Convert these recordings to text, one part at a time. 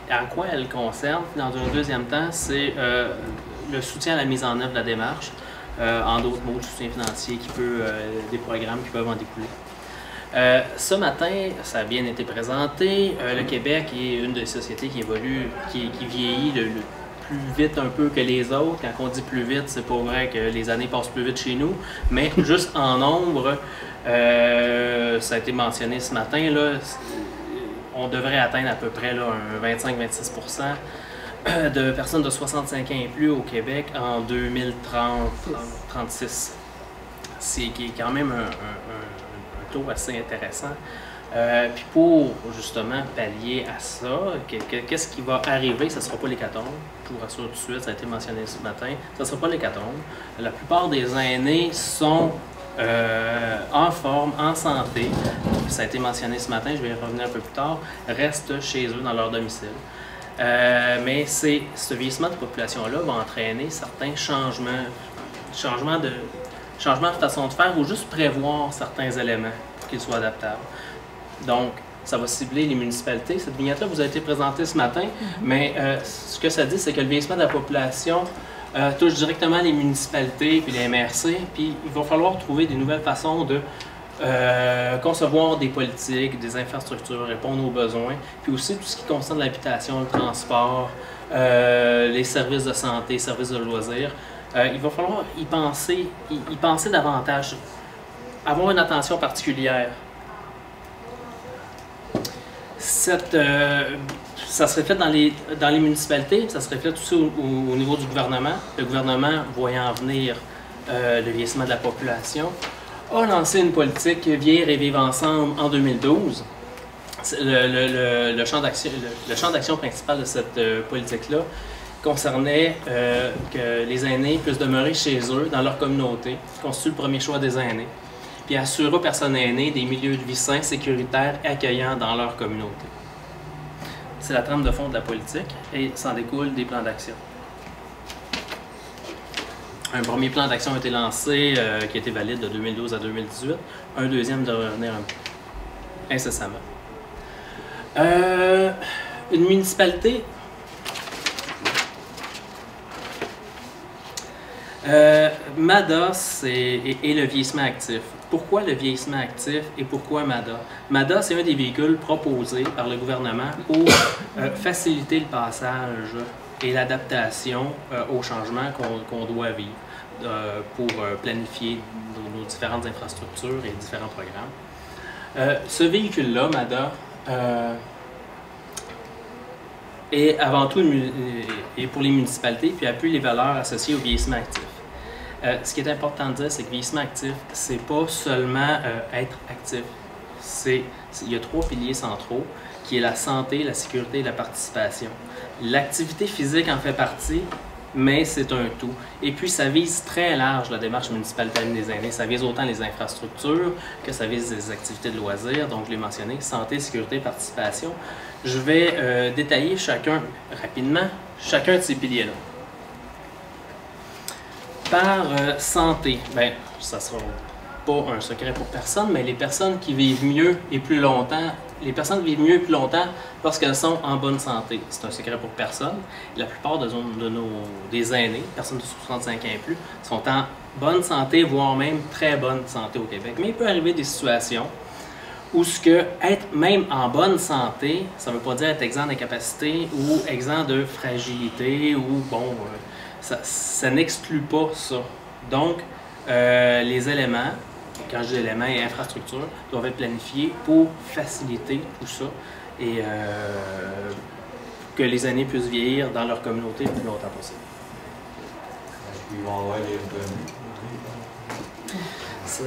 à quoi elle concerne. Dans un deuxième temps, c'est le soutien à la mise en œuvre de la démarche. En d'autres mots, le soutien financier des programmes qui peuvent en découler. Ce matin, ça a bien été présenté. Le Québec est une des sociétés qui évolue, qui vieillit le plus vite un peu que les autres. Quand on dit plus vite, c'est pas vrai que les années passent plus vite chez nous, mais juste en nombre, ça a été mentionné ce matin, là, on devrait atteindre à peu près là, un 25-26% de personnes de 65 ans et plus au Québec en 2030-36. C'est quand même un taux assez intéressant. Puis pour justement pallier à ça, qu'est-ce qui va arriver? Ce ne sera pas l'hécatombe. Je vous rassure tout de suite, ça a été mentionné ce matin. Ce ne sera pas l'hécatombe. La plupart des aînés sont en forme, en santé. Ça a été mentionné ce matin, je vais y revenir un peu plus tard, restent chez eux dans leur domicile. Mais ce vieillissement de population-là va entraîner certains changements de façon de faire ou juste prévoir certains éléments pour qu'ils soient adaptables. Donc, ça va cibler les municipalités. Cette vignette-là vous a été présentée ce matin, mais ce que ça dit, c'est que le vieillissement de la population touche directement les municipalités puis les MRC, puis il va falloir trouver des nouvelles façons de concevoir des politiques, des infrastructures, répondre aux besoins, puis aussi tout ce qui concerne l'habitation, le transport, les services de santé, services de loisirs. Il va falloir y penser davantage, avoir une attention particulière. Ça serait fait dans les municipalités, ça serait fait aussi au niveau du gouvernement. Le gouvernement, voyant venir le vieillissement de la population, a lancé une politique Vieillir et vivre ensemble en 2012. Le champ d'action principal de cette politique-là concernait que les aînés puissent demeurer chez eux, dans leur communauté, constitue le premier choix des aînés, puis assurer aux personnes aînées des milieux de vie sains, sécuritaires et accueillants dans leur communauté. C'est la trame de fond de la politique et s'en découle des plans d'action. Un premier plan d'action a été lancé, qui a été valide de 2012 à 2018. Un deuxième devrait revenir incessamment. Une municipalité... MADA et le vieillissement actif. Pourquoi le vieillissement actif et pourquoi MADA? MADA, c'est un des véhicules proposés par le gouvernement pour faciliter le passage et l'adaptation aux changements qu'on doit vivre pour planifier nos différentes infrastructures et différents programmes. Ce véhicule-là, MADA, est avant tout pour les municipalités, puis appuie les valeurs associées au vieillissement actif. Ce qui est important de dire, c'est que le vieillissement actif, c'est pas seulement être actif. Il y a trois piliers centraux, qui est la santé, la sécurité et la participation. L'activité physique en fait partie, mais c'est un tout. Et puis, ça vise très large la démarche municipale des aînés. Ça vise autant les infrastructures que ça vise les activités de loisirs. Donc, je l'ai mentionné, santé, sécurité, participation. Je vais détailler rapidement chacun de ces piliers-là. Par santé, bien, ça ne sera pas un secret pour personne, mais les personnes qui vivent mieux et plus longtemps, lorsqu'elles sont en bonne santé. C'est un secret pour personne. La plupart des aînés, personnes de 65 ans et plus, sont en bonne santé, voire même très bonne santé au Québec. Mais il peut arriver des situations où être même en bonne santé, ça ne veut pas dire être exempt d'incapacité ou exempt de fragilité ou bon, ça n'exclut pas ça. Donc, les éléments, quand je dis éléments et infrastructures, doivent être planifiés pour faciliter tout ça et que les aînés puissent vieillir dans leur communauté le plus longtemps possible. Ils vont avoir les revenus.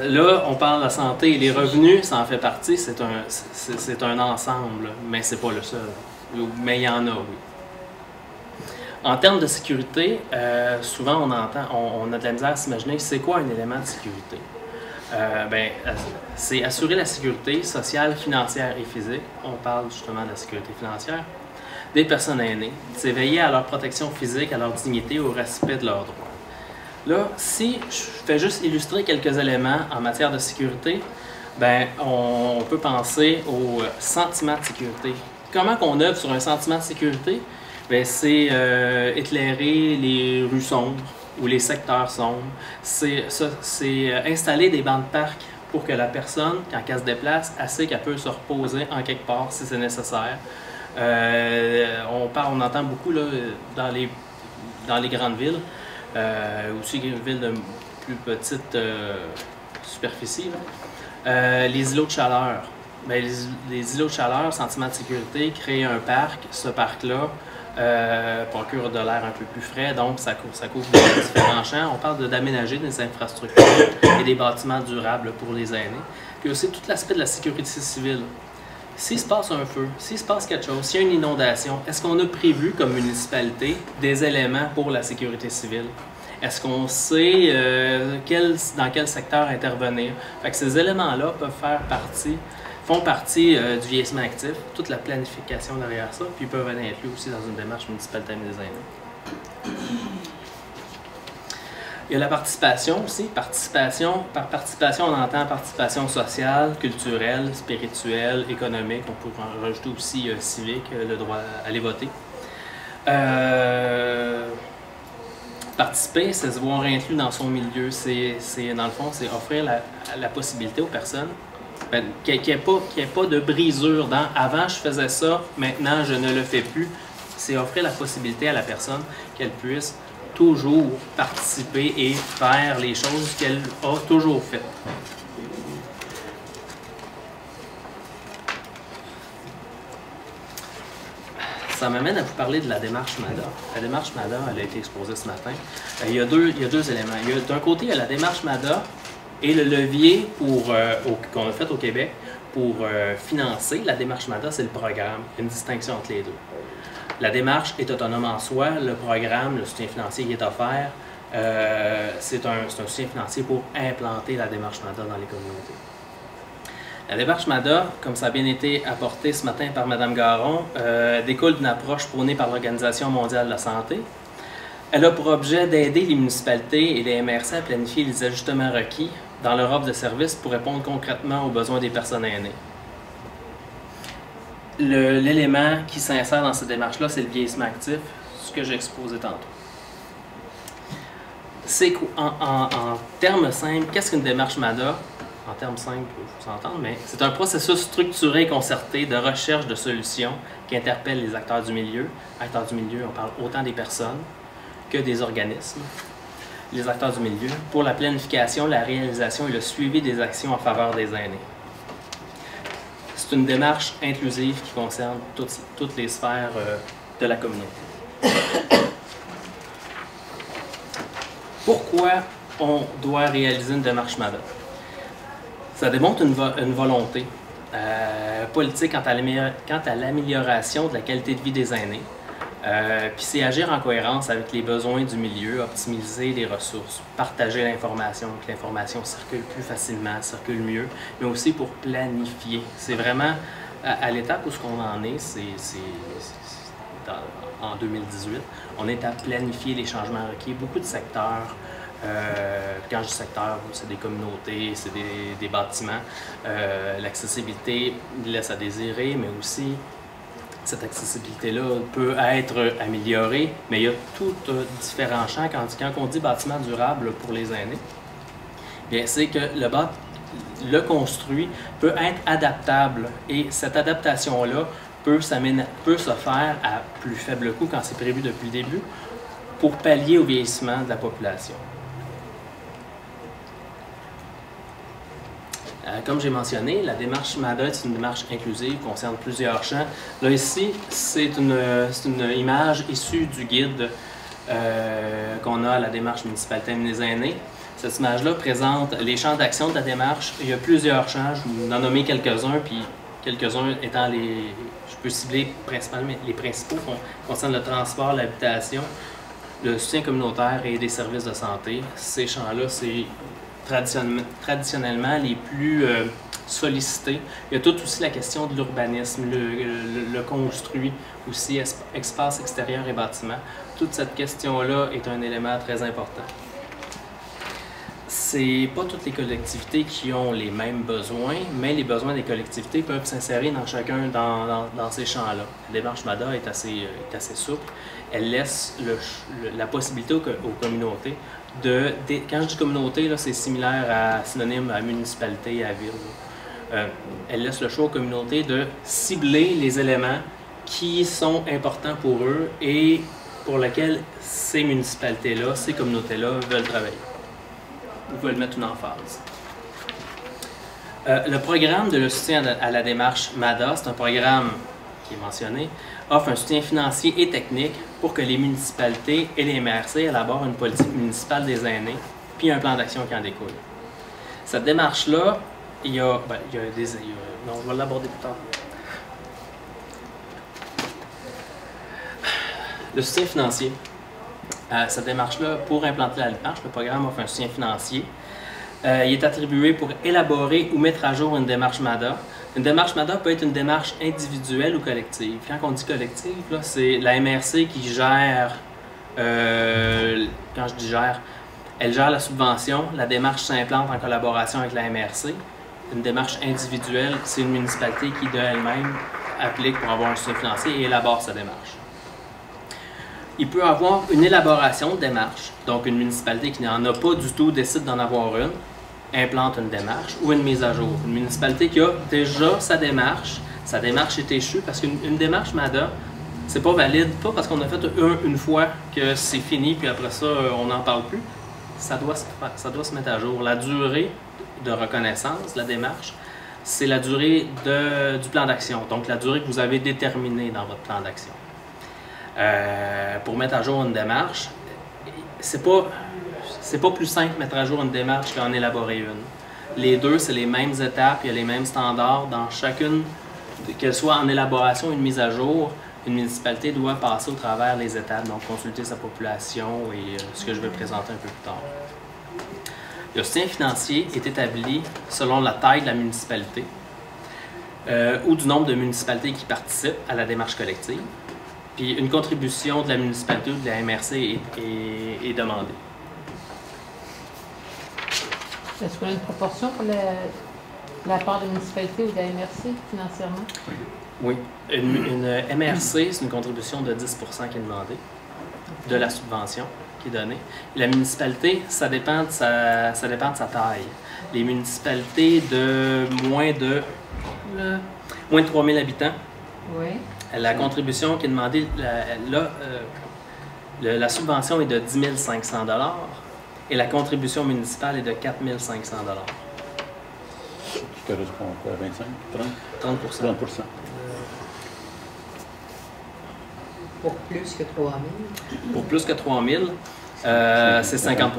Là, on parle de la santé et les revenus, ça en fait partie, c'est un ensemble, mais c'est pas le seul. Mais il y en a, oui. En termes de sécurité, souvent on a de la misère à s'imaginer c'est quoi un élément de sécurité. C'est assurer la sécurité sociale, financière et physique. On parle justement de la sécurité financière des personnes aînées. C'est veiller à leur protection physique, à leur dignité, au respect de leurs droits. Là, si je fais juste illustrer quelques éléments en matière de sécurité, on peut penser au sentiment de sécurité comment qu'on œuvre sur un sentiment de sécurité? C'est éclairer les rues sombres ou les secteurs sombres. C'est installer des bancs de parc pour que la personne, quand elle se déplace, elle sait qu'elle peut se reposer en quelque part si c'est nécessaire. On entend beaucoup là, dans les grandes villes, aussi les villes de plus petite superficie, les îlots de chaleur. Les îlots de chaleur, sentiment de sécurité, créer un parc, ce parc-là procure de l'air un peu plus frais, donc ça couvre différents champs. On parle d'aménager des infrastructures et des bâtiments durables pour les aînés. Puis aussi tout l'aspect de la sécurité civile. S'il se passe un feu, s'il se passe quelque chose, s'il y a une inondation, est-ce qu'on a prévu comme municipalité des éléments pour la sécurité civile? Est-ce qu'on sait dans quel secteur intervenir? Fait que ces éléments-là font partie du vieillissement actif, toute la planification derrière ça, puis ils peuvent être inclus aussi dans une démarche municipalité des aînés. Il y a la participation aussi. Par participation, on entend participation sociale, culturelle, spirituelle, économique. On peut en rajouter aussi civique, le droit à aller voter. Participer, c'est se voir inclus dans son milieu. Dans le fond, c'est offrir la possibilité aux personnes qu'il n'y ait pas de brisure dans « avant je faisais ça, maintenant je ne le fais plus ». C'est offrir la possibilité à la personne qu'elle puisse toujours participer et faire les choses qu'elle a toujours faites. Ça m'amène à vous parler de la démarche MADA. La démarche MADA, elle a été exposée ce matin. Il y a deux éléments. D'un côté, il y a la démarche MADA et le levier qu'on a fait au Québec pour financer la démarche MADA, c'est le programme. Il y a une distinction entre les deux. La démarche est autonome en soi. Le programme, le soutien financier qui est offert, c'est un soutien financier pour implanter la démarche MADA dans les communautés. La démarche MADA, comme ça a bien été apporté ce matin par Mme Garon, découle d'une approche prônée par l'Organisation mondiale de la santé. Elle a pour objet d'aider les municipalités et les MRC à planifier les ajustements requis dans leur offre de services pour répondre concrètement aux besoins des personnes aînées. L'élément qui s'insère dans cette démarche-là, c'est le vieillissement actif, ce que j'ai exposé tantôt. C'est qu'en termes simples, qu'est-ce qu'une démarche MADA? En termes simples, il faut s'entendre, mais c'est un processus structuré et concerté de recherche de solutions qui interpelle les acteurs du milieu. Acteurs du milieu, on parle autant des personnes que des organismes. Les acteurs du milieu, pour la planification, la réalisation et le suivi des actions en faveur des aînés. C'est une démarche inclusive qui concerne toutes les sphères de la communauté. Pourquoi on doit réaliser une démarche MADA? Ça démontre une volonté politique quant à l'amélioration de la qualité de vie des aînés. Puis c'est agir en cohérence avec les besoins du milieu, optimiser les ressources, partager l'information, que l'information circule plus facilement, circule mieux, mais aussi pour planifier. C'est vraiment à l'étape où ce qu'on en est, en 2018, on est à planifier les changements requis. Beaucoup de secteurs, quand je dis secteur, c'est des communautés, c'est des bâtiments. L'accessibilité laisse à désirer, mais aussi cette accessibilité-là peut être améliorée, mais il y a tout différents champs. Quand on dit bâtiment durable pour les aînés, c'est que le construit peut être adaptable et cette adaptation-là peut se faire à plus faible coût quand c'est prévu depuis le début pour pallier au vieillissement de la population. Comme j'ai mentionné, la démarche MADA est une démarche inclusive qui concerne plusieurs champs. Là, ici, c'est une image issue du guide qu'on a à la démarche municipalité des aînés. Cette image-là présente les champs d'action de la démarche. Il y a plusieurs champs, je vais vous en nommer quelques-uns, puis quelques-uns étant je peux cibler principalement les principaux qui concernent le transport, l'habitation, le soutien communautaire et des services de santé. Ces champs-là, c'est traditionnellement les plus sollicités. Il y a tout aussi la question de l'urbanisme, le construit, aussi espace extérieur et bâtiment. Toute cette question-là est un élément très important. c'est pas toutes les collectivités qui ont les mêmes besoins, mais les besoins des collectivités peuvent s'insérer dans chacun dans ces champs-là. La démarche MADA est assez souple. Elle laisse la possibilité aux communautés quand je dis communauté, c'est synonyme à municipalité, à ville. Elle laisse le choix aux communautés de cibler les éléments qui sont importants pour eux et pour lesquels ces municipalités-là, ces communautés-là veulent travailler. Ils veulent mettre une emphase. Le programme de soutien à la démarche MADA, c'est un programme qui est mentionné, offre un soutien financier et technique pour que les municipalités et les MRC élaborent une politique municipale des aînés, puis un plan d'action qui en découle. Cette démarche-là, il y a non, je vais l'aborder plus tard. Le soutien financier. Cette démarche-là, pour implanter la démarche, le programme offre un soutien financier. Il est attribué pour élaborer ou mettre à jour une démarche MADA. Une démarche MADA peut être une démarche individuelle ou collective. Quand on dit collective, c'est la MRC qui gère, quand je dis gère, elle gère la subvention, la démarche s'implante en collaboration avec la MRC. Une démarche individuelle, c'est une municipalité qui de elle-même applique pour avoir un soutien financier et élabore sa démarche. Il peut avoir une élaboration de démarche, donc une municipalité qui n'en a pas du tout décide d'en avoir une, implante une démarche ou une mise à jour. Une municipalité qui a déjà sa démarche est échue parce qu'une démarche MADA, c'est pas valide, pas parce qu'on a fait une fois que c'est fini puis après ça on n'en parle plus. Ça doit se mettre à jour. La durée de reconnaissance de la démarche, c'est la durée du plan d'action, donc la durée que vous avez déterminée dans votre plan d'action. Pour mettre à jour une démarche, c'est pas plus simple de mettre à jour une démarche qu'en élaborer une. Les deux, c'est les mêmes étapes, il y a les mêmes standards dans chacune, qu'elle soit en élaboration ou une mise à jour. Une municipalité doit passer au travers les étapes, donc consulter sa population et ce que je vais présenter un peu plus tard. Le soutien financier est établi selon la taille de la municipalité ou du nombre de municipalités qui participent à la démarche collective. Puis une contribution de la municipalité ou de la MRC est demandée. Est-ce qu'on a une proportion pour la part de la municipalité ou de la MRC financièrement? Oui. Une MRC, c'est une contribution de 10% qui est demandée de la subvention qui est donnée. Et la municipalité, ça dépend de sa taille. Les municipalités de moins de 3000 habitants, oui. La contribution qui est demandée, la subvention est de 10 500 $ et la contribution municipale est de 4 500 $. Qui correspond à 25, 30? 30 30%. Pour plus que 3 000? Pour plus que 3 000, c'est 50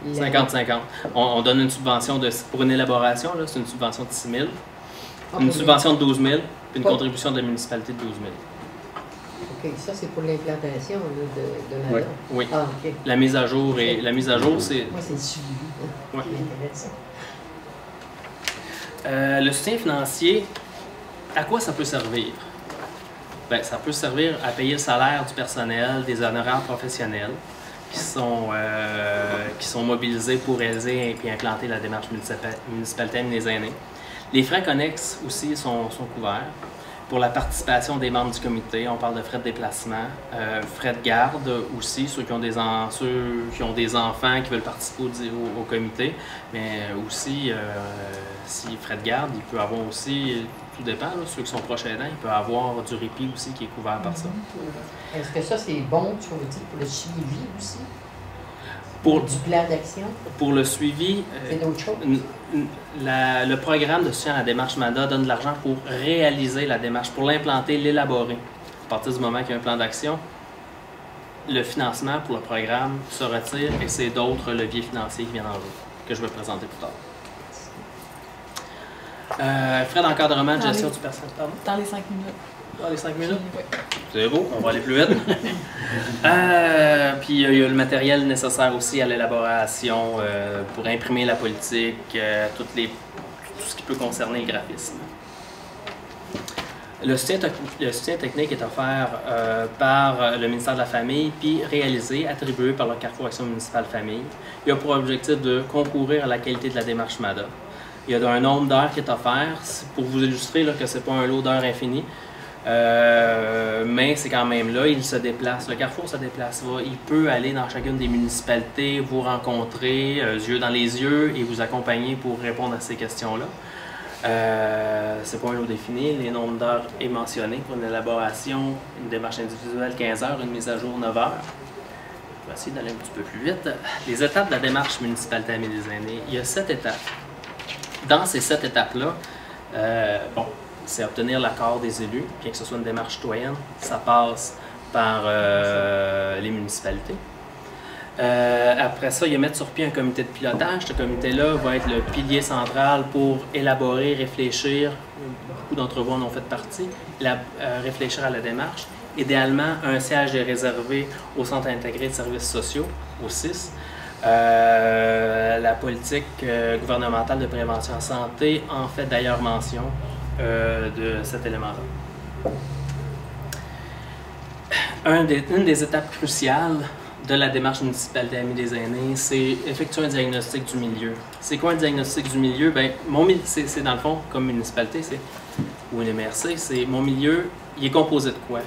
50-50. 50-50. On donne une subvention pour une élaboration, c'est une subvention de 6 000, une subvention de 12 000, puis une contribution de la municipalité de 12 000. OK, ça c'est pour l'implantation de MADA. Oui. Ah, OK. La mise à jour, c'est... Moi, c'est le suivi Ouais. qui m'intéresse. Le soutien financier, à quoi ça peut servir? Bien, ça peut servir à payer le salaire du personnel, des honoraires professionnels qui sont mobilisés pour réaliser et implanter la démarche municipalité des aînés. Les frais connexes aussi sont couverts. Pour la participation des membres du comité, on parle de frais de déplacement, frais de garde aussi, ceux qui ont des enfants qui veulent participer au comité, mais aussi, si frais de garde, il peut avoir aussi, tout dépend, là, ceux qui sont proches aidants, il peut avoir du répit aussi qui est couvert par ça. Est-ce que ça c'est bon, tu veux dire, pour le suivi aussi? Pour du plan d'action? Pour le suivi, c'est d'autres choses? Le programme de soutien à la démarche MADA donne de l'argent pour réaliser la démarche, pour l'implanter, l'élaborer. À partir du moment qu'il y a un plan d'action, le financement pour le programme se retire et c'est d'autres leviers financiers qui viennent en jeu, que je vais présenter plus tard. Frais d'encadrement de gestion du personnel. Pardon? Dans les 5 minutes. Dans les 5 minutes? Oui. C'est beau, on va aller plus vite. Puis il y a le matériel nécessaire aussi à l'élaboration pour imprimer la politique, tout ce qui peut concerner le graphisme. Le soutien technique est offert par le ministère de la Famille, puis réalisé, attribué par le Carrefour Action Municipale Famille. Il a pour objectif de concourir à la qualité de la démarche MADA. Il y a un nombre d'heures qui est offert, pour vous illustrer là, que ce n'est pas un lot d'heures infini, mais c'est quand même là, il se déplace. Le Carrefour se déplace, il peut aller dans chacune des municipalités, vous rencontrer, yeux dans les yeux, et vous accompagner pour répondre à ces questions-là. C'est pas un lot défini, les nombres d'heures est mentionné pour une élaboration, une démarche individuelle 15 heures, une mise à jour 9 heures. Je vais essayer d'aller un petit peu plus vite. Les étapes de la démarche municipalité Amis des aînés, il y a 7 étapes. Dans ces 7 étapes-là, c'est obtenir l'accord des élus, bien que ce soit une démarche citoyenne, ça passe par les municipalités. Après ça, il y a mettre sur pied un comité de pilotage. Ce comité-là va être le pilier central pour élaborer, réfléchir, beaucoup d'entre vous en ont fait partie, réfléchir à la démarche. Idéalement, un siège est réservé au Centre intégré de services sociaux, au CIS. La politique gouvernementale de prévention en santé en fait d'ailleurs mention de cet élément-là. Une des étapes cruciales de la démarche municipale d'Amis des aînés, c'est effectuer un diagnostic du milieu. C'est quoi un diagnostic du milieu? Ben, c'est dans le fond, comme municipalité, ou une MRC, c'est mon milieu, il est composé de quoi?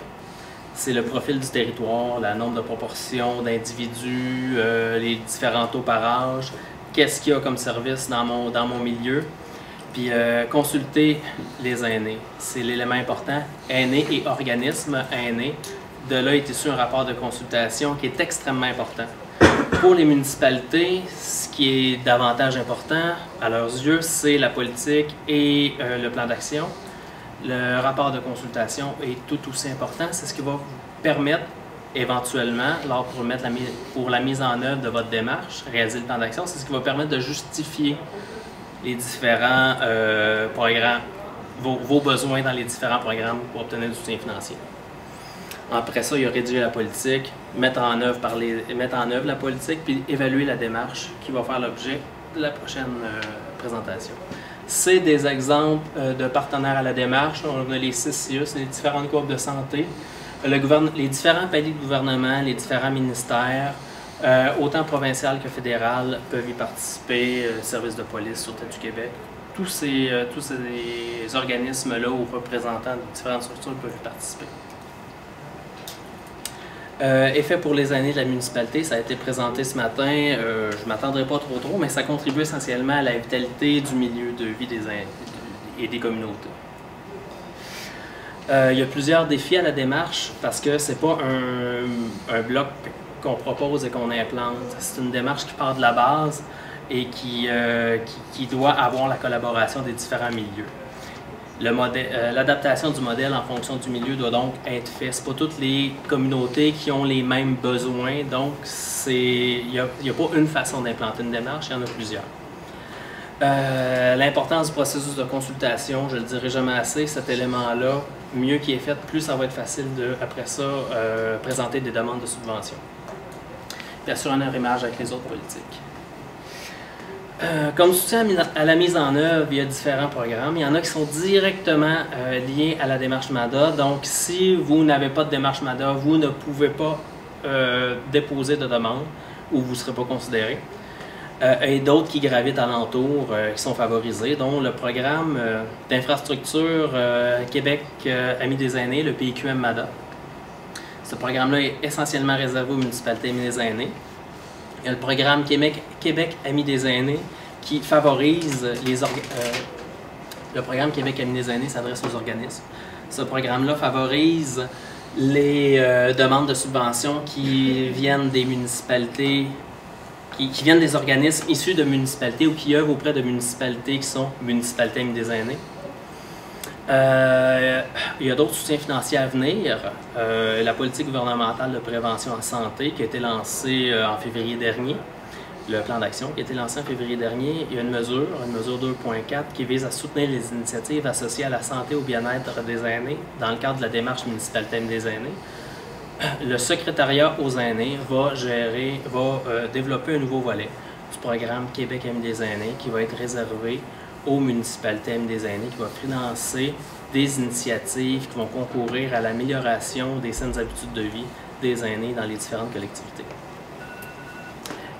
C'est le profil du territoire, le nombre de proportions d'individus, les différents taux par âge, qu'est-ce qu'il y a comme service dans mon milieu, puis consulter les aînés. C'est l'élément important. Aînés et organismes aînés. De là est issu un rapport de consultation qui est extrêmement important. Pour les municipalités, ce qui est davantage important à leurs yeux, c'est la politique et le plan d'action. Le rapport de consultation est tout aussi important. C'est ce qui va vous permettre éventuellement, pour la mise en œuvre de votre démarche, réaliser le plan d'action, c'est ce qui va permettre de justifier les différents programmes, vos besoins dans les différents programmes pour obtenir du soutien financier. Après ça, il y a rédiger la politique, mettre en œuvre la politique, puis évaluer la démarche qui va faire l'objet de la prochaine présentation. C'est des exemples de partenaires à la démarche. On a les 6 CIUS, les différentes courbes de santé, les différents paliers de gouvernement, les différents ministères, autant provincial que fédéral, peuvent y participer, services de police, Sûreté du Québec. Tous ces organismes-là ou représentants de différentes structures peuvent y participer. Effet pour les aînés de la municipalité, ça a été présenté ce matin, je ne m'attendrai pas trop, mais ça contribue essentiellement à la vitalité du milieu de vie des aînés et des communautés. Il y a plusieurs défis à la démarche parce que ce n'est pas un bloc qu'on propose et qu'on implante. C'est une démarche qui part de la base et qui doit avoir la collaboration des différents milieux. L'adaptation du modèle en fonction du milieu doit donc être faite. Ce n'est pas toutes les communautés qui ont les mêmes besoins, donc il n'y a pas une façon d'implanter une démarche, il y en a plusieurs. L'importance du processus de consultation, je ne le dirai jamais assez, cet élément-là, mieux qu'il est fait, plus ça va être facile après ça, présenter des demandes de subvention. Puis assurer un arrimage avec les autres politiques. Comme soutien à la mise en œuvre, il y a différents programmes. Il y en a qui sont directement liés à la démarche MADA. Donc, si vous n'avez pas de démarche MADA, vous ne pouvez pas déposer de demande ou vous ne serez pas considéré. Et d'autres qui gravitent alentour, qui sont favorisés, dont le programme d'infrastructure Québec Amis des aînés, le PIQM MADA. Ce programme-là est essentiellement réservé aux municipalités Amis des aînés. Il y a le programme Québec Amis des aînés qui favorise le programme Québec Amis des aînés s'adresse aux organismes. Ce programme-là favorise les demandes de subventions qui viennent des municipalités, qui viennent des organismes issus de municipalités ou qui œuvrent auprès de municipalités qui sont municipalités Amis des aînés. Il y a d'autres soutiens financiers à venir. La politique gouvernementale de prévention en santé qui a été lancée en février dernier, le plan d'action qui a été lancé en février dernier, il y a une mesure 2.4 qui vise à soutenir les initiatives associées à la santé et au bien-être des aînés dans le cadre de la démarche municipalité des aînés. Le secrétariat aux aînés va développer un nouveau volet du programme Québec Amis des aînés qui va être réservé aux municipalités des aînés qui va financer des initiatives qui vont concourir à l'amélioration des saines habitudes de vie des aînés dans les différentes collectivités.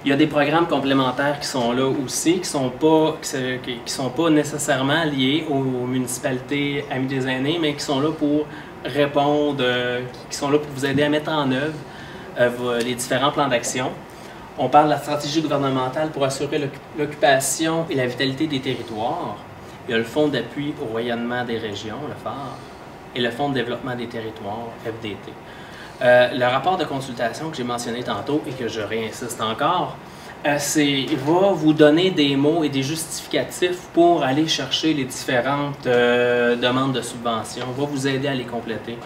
Il y a des programmes complémentaires qui sont là aussi, qui ne sont pas nécessairement liés aux municipalités amies des aînés, mais qui sont là pour répondre, qui sont là pour vous aider à mettre en œuvre les différents plans d'action. On parle de la stratégie gouvernementale pour assurer l'occupation et la vitalité des territoires. Il y a le Fonds d'appui au rayonnement des régions, le phare, et le Fonds de développement des territoires, FDT. Le rapport de consultation que j'ai mentionné tantôt et que je réinsiste encore, il va vous donner des mots et des justificatifs pour aller chercher les différentes demandes de subvention, va vous aider à les compléter.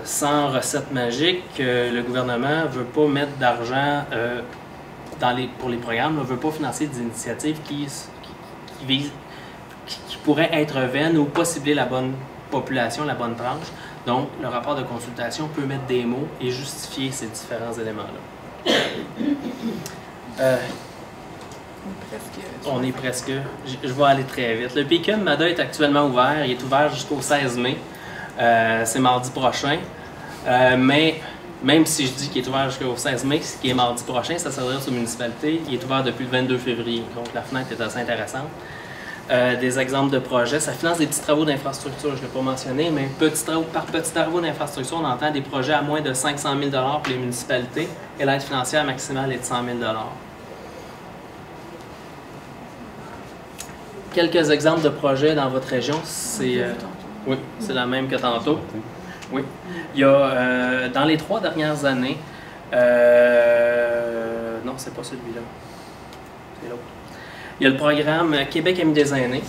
Sans recette magique, le gouvernement ne veut pas mettre d'argent pour les programmes, ne veut pas financer des initiatives qui pourraient être vaines ou pas cibler la bonne population, la bonne tranche. Donc, le rapport de consultation peut mettre des mots et justifier ces différents éléments-là. On est presque. Je vais aller très vite. Le PICUM MADA est actuellement ouvert. Il est ouvert jusqu'au 16 mai. C'est mardi prochain. Mais même si je dis qu'il est ouvert jusqu'au 16 mai, ce qui est mardi prochain, ça s'adresse aux municipalités. Il est ouvert depuis le 22 février. Donc, la fenêtre est assez intéressante. Des exemples de projets. Ça finance des petits travaux d'infrastructure, je ne l'ai pas mentionné, mais par petits travaux d'infrastructure, on entend des projets à moins de 500 000 $ pour les municipalités et l'aide financière maximale est de 100 000 $. Quelques exemples de projets dans votre région, oui, c'est la même que tantôt. Oui. Il y a, dans les 3 dernières années, non, c'est pas celui-là, c'est l'autre. Il y a le programme Québec Amis des aînés.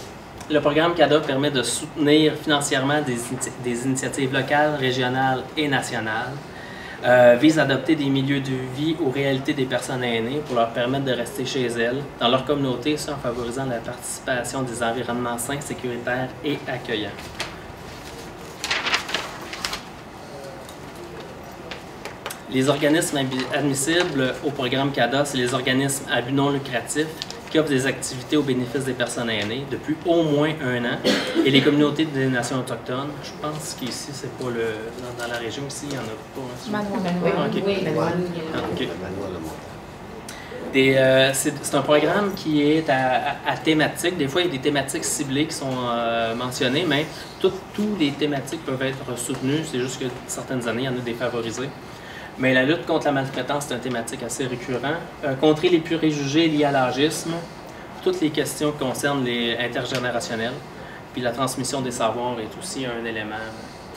Le programme CADA permet de soutenir financièrement des initiatives locales, régionales et nationales. Vise à adopter des milieux de vie aux réalités des personnes aînées pour leur permettre de rester chez elles, dans leur communauté, en favorisant la participation des environnements sains, sécuritaires et accueillants. Les organismes admissibles au programme CADA, c'est les organismes à but non lucratif qui offrent des activités au bénéfice des personnes aînées depuis au moins 1 an et les communautés des nations autochtones. Je pense qu'ici, c'est pas dans la région ici, il n'y en a pas. C'est un programme qui est à thématique. Des fois, il y a des thématiques ciblées qui sont mentionnées, mais toutes les thématiques peuvent être soutenues. C'est juste que certaines années, il y en a défavorisées. Mais la lutte contre la maltraitance, c'est une thématique assez récurrente. Contrer les préjugés liés à l'âgisme, toutes les questions qui concernent les intergénérationnels, puis la transmission des savoirs est aussi un élément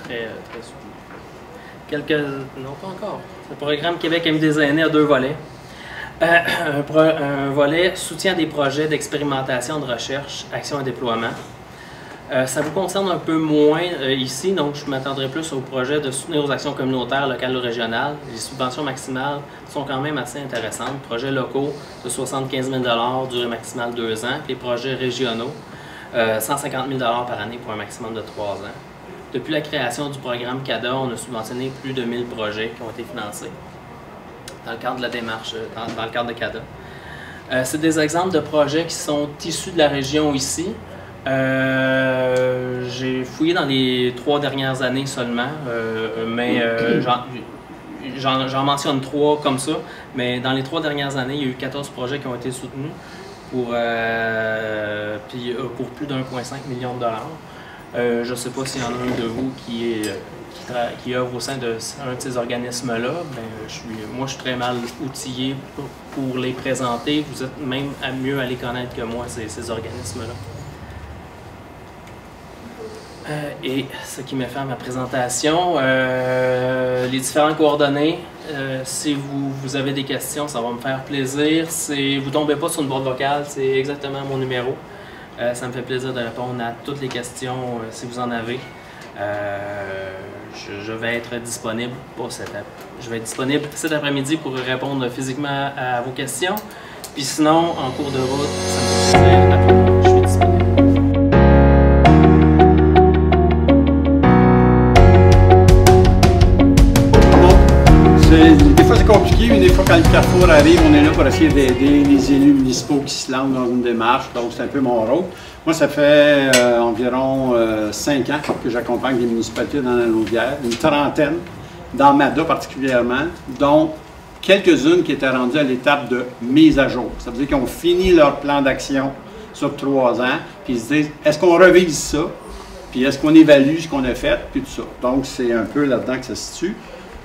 très soutenu. Non, pas encore. Le programme Québec Amis des aînés a 2 volets. Un volet soutien des projets d'expérimentation, de recherche, action et déploiement. Ça vous concerne un peu moins ici, donc je m'attendrai plus au projet de soutenir aux actions communautaires, locales ou régionales. Les subventions maximales sont quand même assez intéressantes. Projets locaux de 75 000 $, durée maximale 2 ans. Les projets régionaux, 150 000 $ par année pour un maximum de 3 ans. Depuis la création du programme CADA, on a subventionné plus de 1000 projets qui ont été financés dans le cadre de la démarche, dans le cadre de CADA. C'est des exemples de projets qui sont issus de la région ici. J'ai fouillé dans les 3 dernières années seulement, mais j'en mentionne 3 comme ça. Mais dans les 3 dernières années, il y a eu 14 projets qui ont été soutenus pour plus d'1,5 million $. Je ne sais pas s'il y en a un de vous qui œuvre au sein d'un de ces organismes-là. Moi, je suis très mal outillé pour les présenter. Vous êtes même mieux à les connaître que moi, ces organismes-là. Et ce qui met fin à ma présentation, les différentes coordonnées, si vous avez des questions, ça va me faire plaisir. Vous ne tombez pas sur une boîte vocale, c'est exactement mon numéro. Ça me fait plaisir de répondre à toutes les questions si vous en avez. Je vais être disponible cet après-midi pour répondre physiquement à vos questions. Puis sinon, en cours de route, ça me fait plaisir. Appelez-moi, je suis disponible. Des fois c'est compliqué, mais des fois quand le carrefour arrive, on est là pour essayer d'aider les élus municipaux qui se lancent dans une démarche. Donc, c'est un peu mon rôle. Moi, ça fait environ 5 ans que j'accompagne des municipalités dans la Naudière, une trentaine, dans Mada particulièrement, dont quelques-unes qui étaient rendues à l'étape de mise à jour. Ça veut dire qu'ils ont fini leur plan d'action sur 3 ans, puis ils se disent, est-ce qu'on revise ça? Puis est-ce qu'on évalue ce qu'on a fait, puis tout ça. Donc, c'est un peu là-dedans que ça se situe.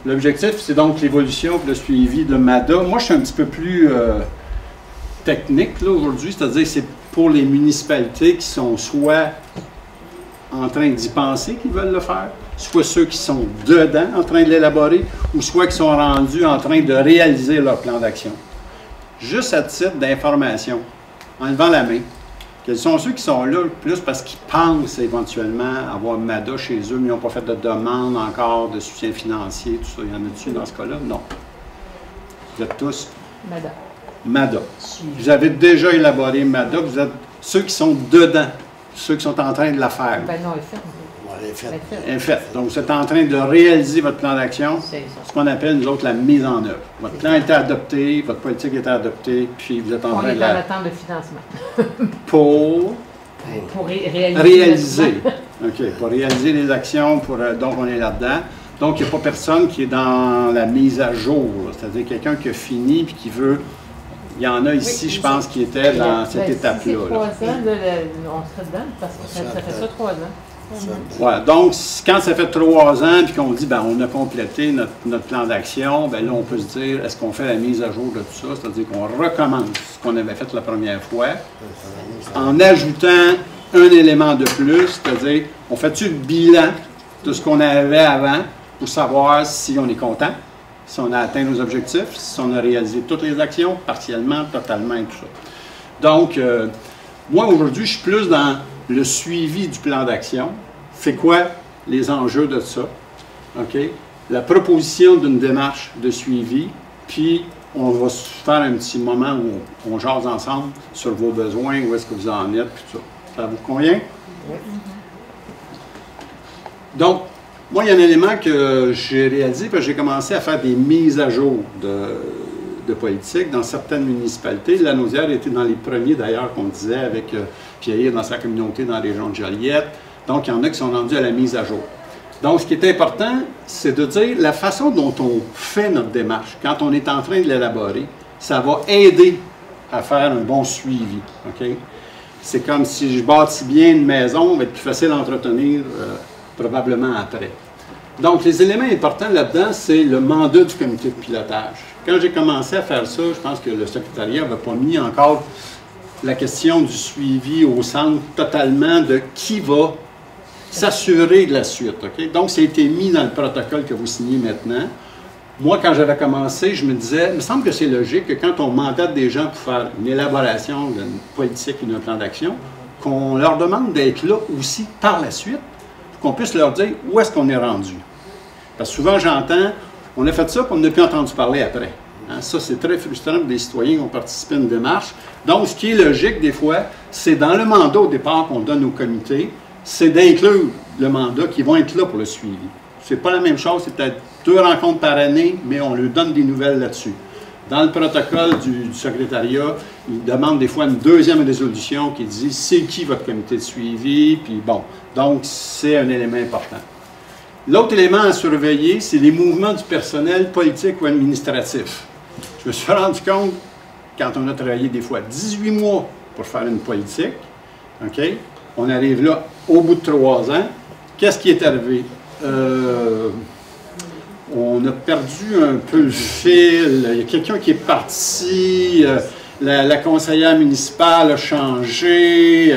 L'objectif, c'est donc l'évolution et le suivi de MADA. Moi, je suis un petit peu plus technique là aujourd'hui, c'est-à-dire c'est pour les municipalités qui sont soit en train d'y penser qu'ils veulent le faire, soit ceux qui sont dedans en train de l'élaborer, ou soit qui sont rendus en train de réaliser leur plan d'action. Juste à titre d'information, en levant la main, quels sont ceux qui sont là plus parce qu'ils pensent éventuellement avoir MADA chez eux, mais ils n'ont pas fait de demande encore de soutien financier, tout ça. Il y en a-tu dans ce cas-là? Non. Vous êtes tous MADA. MADA. Vous avez déjà élaboré MADA, vous êtes ceux qui sont dedans, ceux qui sont en train de la faire. Ben non, elle est faite. Elle est faite. Donc, vous êtes en train de réaliser votre plan d'action, C'est ça. ce qu'on appelle, nous autres, la mise en œuvre. Votre plan était adopté, votre politique était adoptée, puis vous êtes en On train est de dans la... l'attente de financement. Pour Pour réaliser. réaliser. OK. Pour réaliser les actions, donc on est là-dedans. Donc, il n'y a pas personne qui est dans la mise à jour. C'est-à-dire quelqu'un qui a fini puis qui veut... Il y en a ici, je pense, qui étaient dans cette étape-là. Si c'est 3 ans, là. on serait dedans, parce que ça fait ça 3 ans. Ouais, donc, quand ça fait 3 ans puis qu'on dit, ben, on a complété notre plan d'action, ben là, on peut se dire, est-ce qu'on fait la mise à jour de tout ça? C'est-à-dire qu'on recommence ce qu'on avait fait la première fois, en ajoutant un élément de plus, c'est-à-dire, on fait-tu le bilan de ce qu'on avait avant pour savoir si on est content, si on a atteint nos objectifs, si on a réalisé toutes les actions, partiellement, totalement et tout ça. Donc, moi, aujourd'hui, je suis plus dans le suivi du plan d'action. C'est quoi les enjeux de ça? OK? La proposition d'une démarche de suivi, puis on va se faire un petit moment où on jase ensemble sur vos besoins, où est-ce que vous en êtes, puis tout ça. Ça vous convient? Oui. Donc, moi, il y a un élément que j'ai réalisé, parce que j'ai commencé à faire des mises à jour de politique dans certaines municipalités. La Naudière était dans les premiers, d'ailleurs, qu'on disait, avec Pierre dans sa communauté dans la région de Joliette. Donc, il y en a qui sont rendus à la mise à jour. Donc, ce qui est important, c'est de dire la façon dont on fait notre démarche, quand on est en train de l'élaborer, ça va aider à faire un bon suivi. OK? C'est comme si je bâtis bien une maison, il va être plus facile à entretenir probablement après. Donc, les éléments importants là-dedans, c'est le mandat du comité de pilotage. Quand j'ai commencé à faire ça, je pense que le secrétariat n'avait pas mis encore la question du suivi au centre totalement de qui va s'assurer de la suite. Okay? Donc, ça a été mis dans le protocole que vous signez maintenant. Moi, quand j'avais commencé, je me disais, il me semble que c'est logique que quand on mandate des gens pour faire une élaboration d'une politique ou d'un plan d'action, qu'on leur demande d'être là aussi par la suite, pour qu'on puisse leur dire où est-ce qu'on est rendu. Parce que souvent, j'entends, on a fait ça, puis on n'a plus entendu parler après. Hein? Ça, c'est très frustrant pour des citoyens qui ont participé à une démarche. Donc, ce qui est logique, des fois, c'est dans le mandat au départ qu'on donne au comité, c'est d'inclure le mandat qui vont être là pour le suivi. C'est pas la même chose, c'est peut-être 2 rencontres par année, mais on leur donne des nouvelles là-dessus. Dans le protocole du secrétariat, il demande des fois une deuxième résolution qui dit c'est qui votre comité de suivi, puis bon, donc c'est un élément important. L'autre élément à surveiller, c'est les mouvements du personnel politique ou administratif. Je me suis rendu compte, quand on a travaillé des fois 18 mois pour faire une politique, OK, on arrive là au bout de 3 ans, qu'est-ce qui est arrivé? On a perdu un peu le fil, il y a quelqu'un qui est parti, la conseillère municipale a changé.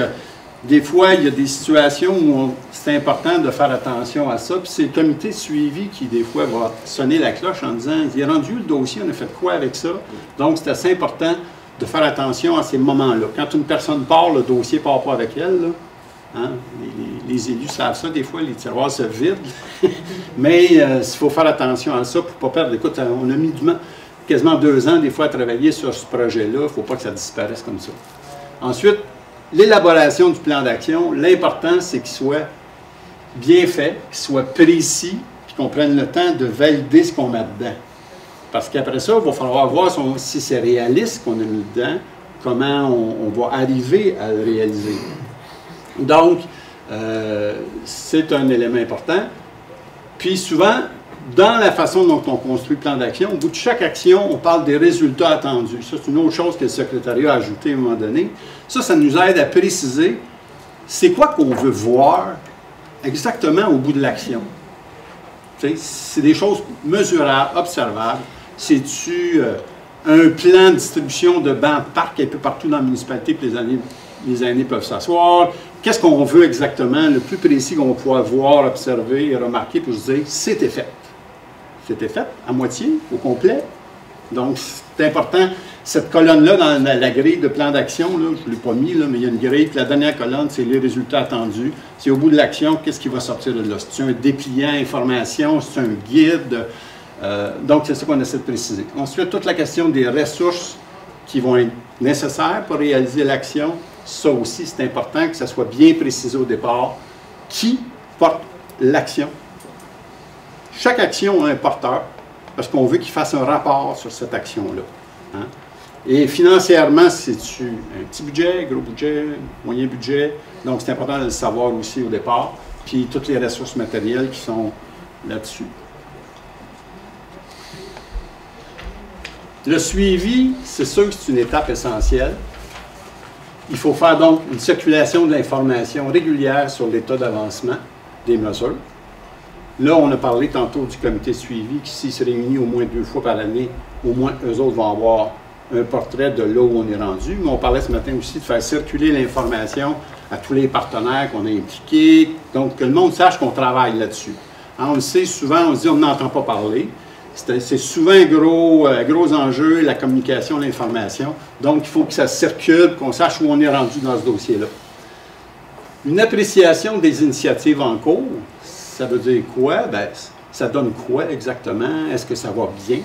Des fois, il y a des situations où c'est important de faire attention à ça. Puis c'est le comité de suivi qui, des fois, va sonner la cloche en disant « Il est rendu le dossier, on a fait quoi avec ça? » Donc, c'est assez important de faire attention à ces moments-là. Quand une personne part, le dossier ne part pas avec elle. Là. Hein? Les élus savent ça, des fois, les tiroirs se vident. Mais il faut faire attention à ça pour ne pas perdre. Écoute, on a mis quasiment 2 ans, des fois, à travailler sur ce projet-là. Il ne faut pas que ça disparaisse comme ça. Ensuite, l'élaboration du plan d'action, l'important, c'est qu'il soit bien fait, qu'il soit précis, puis qu'on prenne le temps de valider ce qu'on met dedans. Parce qu'après ça, il va falloir voir si c'est réaliste qu'on a mis dedans, comment on va arriver à le réaliser. Donc, c'est un élément important. Puis souvent, dans la façon dont on construit le plan d'action, au bout de chaque action, on parle des résultats attendus. Ça, c'est une autre chose que le secrétariat a ajouté à un moment donné. Ça nous aide à préciser c'est quoi qu'on veut voir exactement au bout de l'action. C'est des choses mesurables, observables. C'est-tu un plan de distribution de bancs de parc un peu partout dans la municipalité, puis les aînés peuvent s'asseoir. Qu'est-ce qu'on veut exactement, le plus précis qu'on va pouvoir voir, observer et remarquer pour se dire c'était fait. C'était fait à moitié, au complet. Donc, c'est important. Cette colonne-là, dans la grille de plan d'action, je ne l'ai pas mis, là, mais il y a une grille. Puis la dernière colonne, c'est les résultats attendus. C'est au bout de l'action, qu'est-ce qui va sortir de là? C'est un dépliant information, c'est un guide. Donc, c'est ça qu'on essaie de préciser. Ensuite, toute la question des ressources qui vont être nécessaires pour réaliser l'action. Ça aussi, c'est important que ça soit bien précisé au départ. Qui porte l'action? Chaque action a un porteur, parce qu'on veut qu'il fasse un rapport sur cette action-là. Hein? Et financièrement, c'est-tu un petit budget, gros budget, moyen budget? Donc, c'est important de le savoir aussi au départ. Puis, toutes les ressources matérielles qui sont là-dessus. Le suivi, c'est sûr que c'est une étape essentielle. Il faut faire donc une circulation de l'information régulière sur l'état d'avancement des mesures. Là, on a parlé tantôt du comité de suivi qui, s'il se réunit au moins 2 fois par année, au moins eux autres vont avoir un portrait de là où on est rendu. Mais on parlait ce matin aussi de faire circuler l'information à tous les partenaires qu'on a impliqués, donc que le monde sache qu'on travaille là-dessus. Hein, on le sait souvent, on se dit on n'entend pas parler. C'est souvent un gros enjeu, la communication, l'information. Donc, il faut que ça circule, qu'on sache où on est rendu dans ce dossier-là. Une appréciation des initiatives en cours, ça veut dire quoi? Bien, ça donne quoi exactement? Est-ce que ça va bien?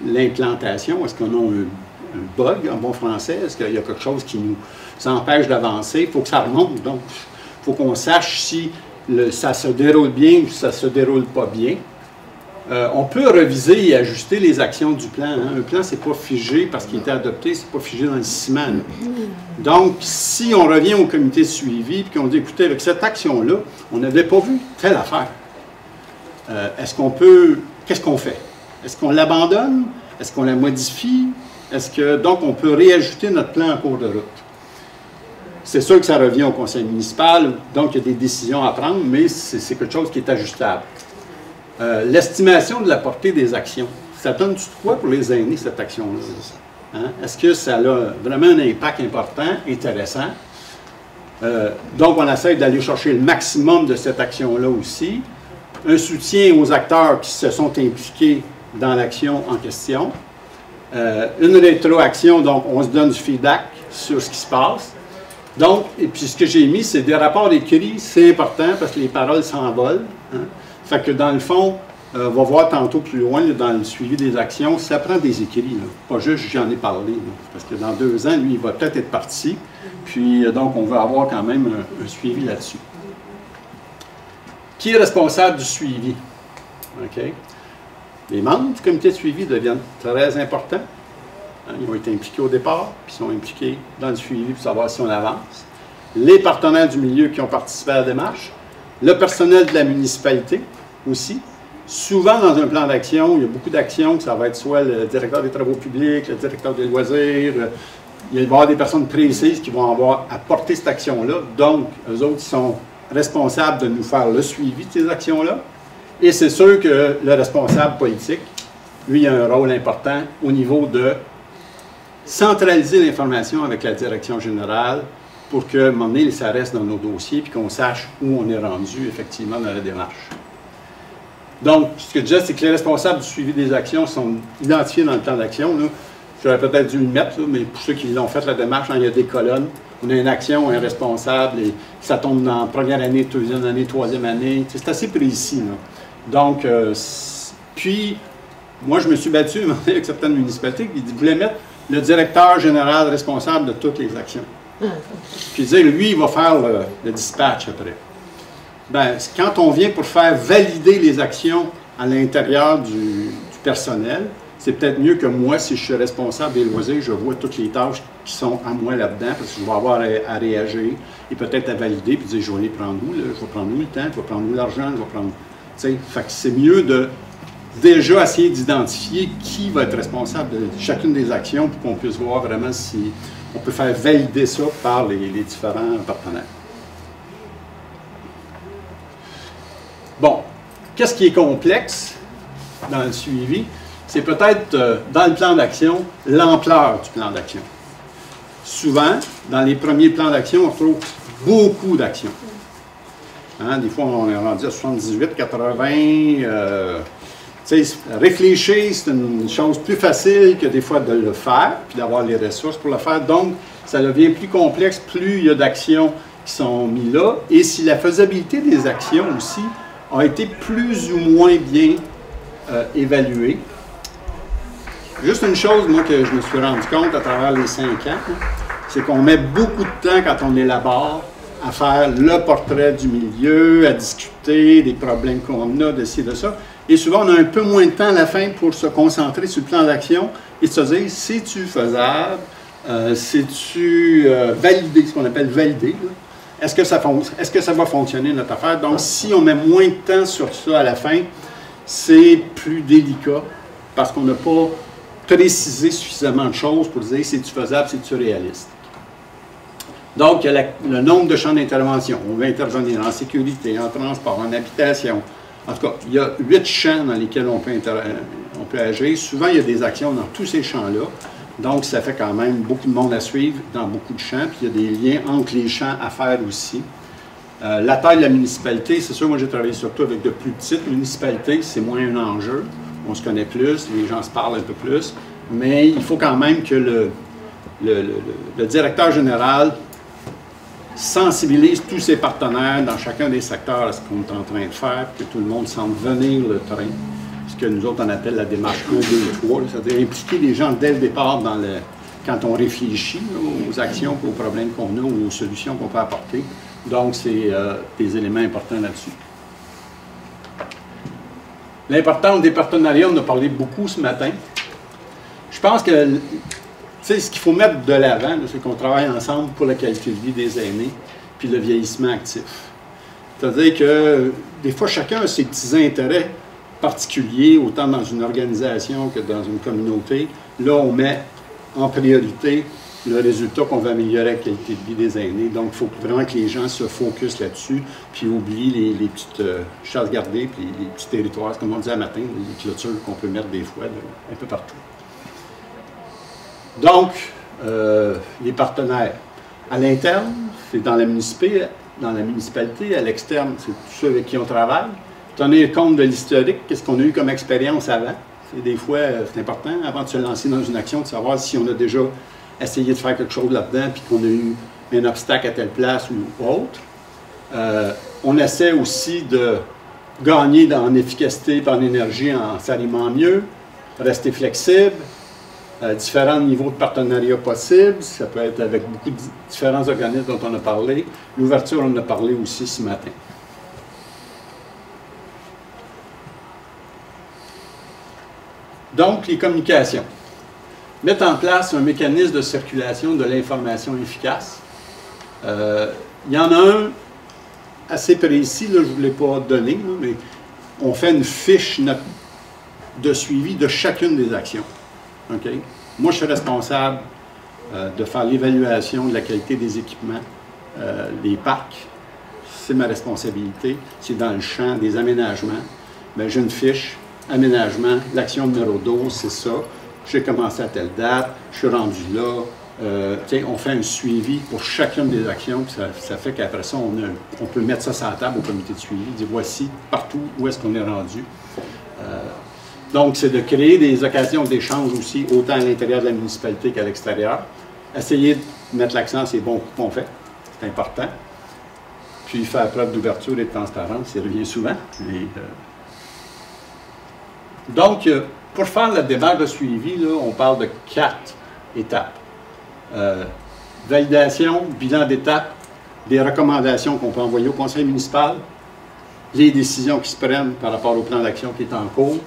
L'implantation, est-ce qu'on a un bug en bon français? Est-ce qu'il y a quelque chose qui nous empêche d'avancer? Il faut que ça remonte. Donc, il faut qu'on sache si ça se déroule bien ou si ça ne se déroule pas bien. On peut reviser et ajuster les actions du plan. Hein. Un plan, ce n'est pas figé parce qu'il a été adopté, ce n'est pas figé dans le ciment. Là. Donc, si on revient au comité de suivi et qu'on dit, écoutez, avec cette action-là, on n'avait pas vu telle affaire. Est-ce qu'on peut... Qu'est-ce qu'on fait? Est-ce qu'on l'abandonne? Est-ce qu'on la modifie? Est-ce que, donc, on peut réajuster notre plan en cours de route? C'est sûr que ça revient au conseil municipal, donc il y a des décisions à prendre, mais c'est quelque chose qui est ajustable. L'estimation de la portée des actions, ça donne du quoi pour les aînés, cette action-là? Hein? Est-ce que ça a vraiment un impact important, intéressant? Donc, on essaie d'aller chercher le maximum de cette action-là aussi. Un soutien aux acteurs qui se sont impliqués dans l'action en question. Une rétroaction, donc on se donne du feedback sur ce qui se passe. Donc, et puis ce que j'ai mis, c'est des rapports écrits, c'est important parce que les paroles s'envolent. Hein? Fait que dans le fond, on va voir tantôt plus loin, là, dans le suivi des actions, ça prend des écrits, là. Pas juste j'en ai parlé, là, parce que dans 2 ans, lui, il va peut-être être parti. Puis donc, on va avoir quand même un suivi là-dessus. Qui est responsable du suivi? OK? Les membres du comité de suivi deviennent très importants. Hein, ils ont été impliqués au départ, puis sont impliqués dans le suivi pour savoir si on avance. Les partenaires du milieu qui ont participé à la démarche. Le personnel de la municipalité aussi. Souvent, dans un plan d'action, il y a beaucoup d'actions, que ça va être soit le directeur des travaux publics, le directeur des loisirs. Il va y avoir des personnes précises qui vont avoir à porter cette action-là. Donc, eux autres sont responsables de nous faire le suivi de ces actions-là. Et c'est sûr que le responsable politique, lui, il a un rôle important au niveau de centraliser l'information avec la direction générale pour que, à un moment donné, ça reste dans nos dossiers et qu'on sache où on est rendu, effectivement, dans la démarche. Donc, ce que je disais, c'est que les responsables du suivi des actions sont identifiés dans le plan d'action. J'aurais peut-être dû le mettre, là, mais pour ceux qui l'ont fait, la démarche, il y a des colonnes. On a une action, un responsable, et ça tombe dans la première année, deuxième année, troisième année. C'est assez précis. Là. Donc, puis, moi, je me suis battu avec certaines municipalités qui voulaient mettre le directeur général responsable de toutes les actions. Puis dire, lui, il va faire le dispatch après. Bien, quand on vient pour faire valider les actions à l'intérieur du personnel, c'est peut-être mieux que moi, si je suis responsable des loisirs, je vois toutes les tâches qui sont à moi là-dedans, parce que je vais avoir à réagir et peut-être à valider, puis dire, je vais les prendre où, là? Je vais prendre où le temps, je vais prendre où l'argent, je vais prendre... Fait que c'est mieux de déjà essayer d'identifier qui va être responsable de chacune des actions pour qu'on puisse voir vraiment si on peut faire valider ça par les différents partenaires. Bon, qu'est-ce qui est complexe dans le suivi? C'est peut-être, dans le plan d'action, l'ampleur du plan d'action. Souvent, dans les premiers plans d'action, on retrouve beaucoup d'actions. Hein, des fois, on est rendu à 78, 80. Réfléchir, c'est une chose plus facile que des fois de le faire, puis d'avoir les ressources pour le faire. Donc, ça devient plus complexe, plus il y a d'actions qui sont mises là. Et si la faisabilité des actions aussi a été plus ou moins bien évaluée. Juste une chose, moi, que je me suis rendu compte à travers les 5 ans, c'est qu'on met beaucoup de temps quand on élabore à faire le portrait du milieu, à discuter des problèmes qu'on a, de ci, de ça. Et souvent, on a un peu moins de temps à la fin pour se concentrer sur le plan d'action et se dire, c'est-tu faisable? C'est-tu validé, ce qu'on appelle validé? Est-ce que ça va fonctionner, notre affaire? Donc, si on met moins de temps sur ça à la fin, c'est plus délicat parce qu'on n'a pas précisé suffisamment de choses pour dire, c'est-tu faisable, c'est-tu réaliste? Donc, il y a le nombre de champs d'intervention. On va intervenir en sécurité, en transport, en habitation. En tout cas, il y a 8 champs dans lesquels on peut agir. Souvent, il y a des actions dans tous ces champs-là. Donc, ça fait quand même beaucoup de monde à suivre dans beaucoup de champs. Puis, il y a des liens entre les champs à faire aussi. La taille de la municipalité, c'est sûr, moi, j'ai travaillé surtout avec de plus petites municipalités. C'est moins un enjeu. On se connaît plus, les gens se parlent un peu plus. Mais il faut quand même que le directeur général sensibilise tous ses partenaires dans chacun des secteurs à ce qu'on est en train de faire, que tout le monde sente venir le train, ce que nous autres on appelle la démarche 1, 2 et 3, c'est-à-dire impliquer les gens dès le départ quand on réfléchit là, aux actions, aux problèmes qu'on a, ou aux solutions qu'on peut apporter. Donc, c'est des éléments importants là-dessus. L'importance des partenariats, on en a parlé beaucoup ce matin. Je pense que ce qu'il faut mettre de l'avant, c'est qu'on travaille ensemble pour la qualité de vie des aînés, puis le vieillissement actif. C'est-à-dire que des fois, chacun a ses petits intérêts particuliers, autant dans une organisation que dans une communauté. Là, on met en priorité le résultat qu'on va améliorer la qualité de vie des aînés. Donc, il faut vraiment que les gens se focusent là-dessus, puis oublient les petites chasses gardées, puis les petits territoires, comme on disait à matin, les clôtures qu'on peut mettre des fois un peu partout. Donc, les partenaires. À l'interne, c'est dans la municipalité, à l'externe, c'est tous ceux avec qui on travaille. Tenir compte de l'historique, qu'est-ce qu'on a eu comme expérience avant. Des fois, c'est important, avant de se lancer dans une action, de savoir si on a déjà essayé de faire quelque chose là-dedans, puis qu'on a eu un obstacle à telle place ou autre. On essaie aussi de gagner en efficacité et en énergie en s'animant mieux, rester flexible. Différents niveaux de partenariat possibles, ça peut être avec beaucoup de différents organismes dont on a parlé. L'ouverture, on en a parlé aussi ce matin. Donc, les communications. Mettre en place un mécanisme de circulation de l'information efficace. Il y en a un assez précis, là, je ne vous l'ai pas donné, là, mais on fait une fiche de suivi de chacune des actions. Okay? Moi, je suis responsable de faire l'évaluation de la qualité des équipements, des parcs. C'est ma responsabilité. C'est dans le champ des aménagements. Bien, j'ai une fiche, aménagement, l'action numéro 12, c'est ça. J'ai commencé à telle date, je suis rendu là. On fait un suivi pour chacune des actions, puis ça fait qu'après ça, on peut mettre ça sur la table au comité de suivi, dire voici partout où est-ce qu'on est rendu. Donc, c'est de créer des occasions d'échange aussi, autant à l'intérieur de la municipalité qu'à l'extérieur. Essayer de mettre l'accent sur les bons coups qu'on fait, c'est important. Puis faire preuve d'ouverture et de transparence, ça revient souvent. Donc, pour faire la démarche de suivi, là, on parle de 4 étapes. Validation, bilan d'étape, des recommandations qu'on peut envoyer au conseil municipal, les décisions qui se prennent par rapport au plan d'action qui est en cours,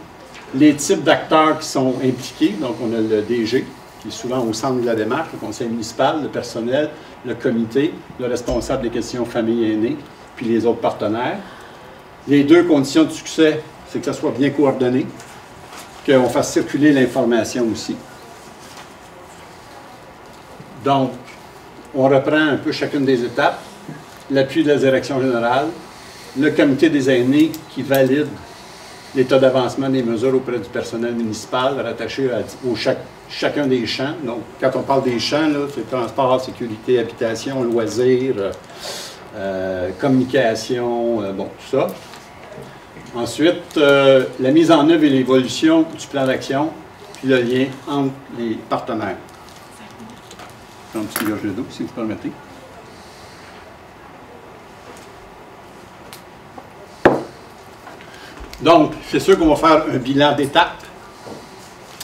les types d'acteurs qui sont impliqués. Donc, on a le DG, qui est souvent au centre de la démarche, le conseil municipal, le personnel, le comité, le responsable des questions famille et aînés, puis les autres partenaires. Les deux conditions de succès, c'est que ça soit bien coordonné, qu'on fasse circuler l'information aussi. Donc, on reprend un peu chacune des étapes. L'appui de la direction générale, le comité des aînés qui valide l'état d'avancement des mesures auprès du personnel municipal rattaché à chacun des champs. Donc, quand on parle des champs, c'est transport, sécurité, habitation, loisirs, communication, bon, tout ça. Ensuite, la mise en œuvre et l'évolution du plan d'action, puis le lien entre les partenaires. Je prends un petit gorgée d'eau, si vous permettez. Donc, c'est sûr qu'on va faire un bilan d'étape.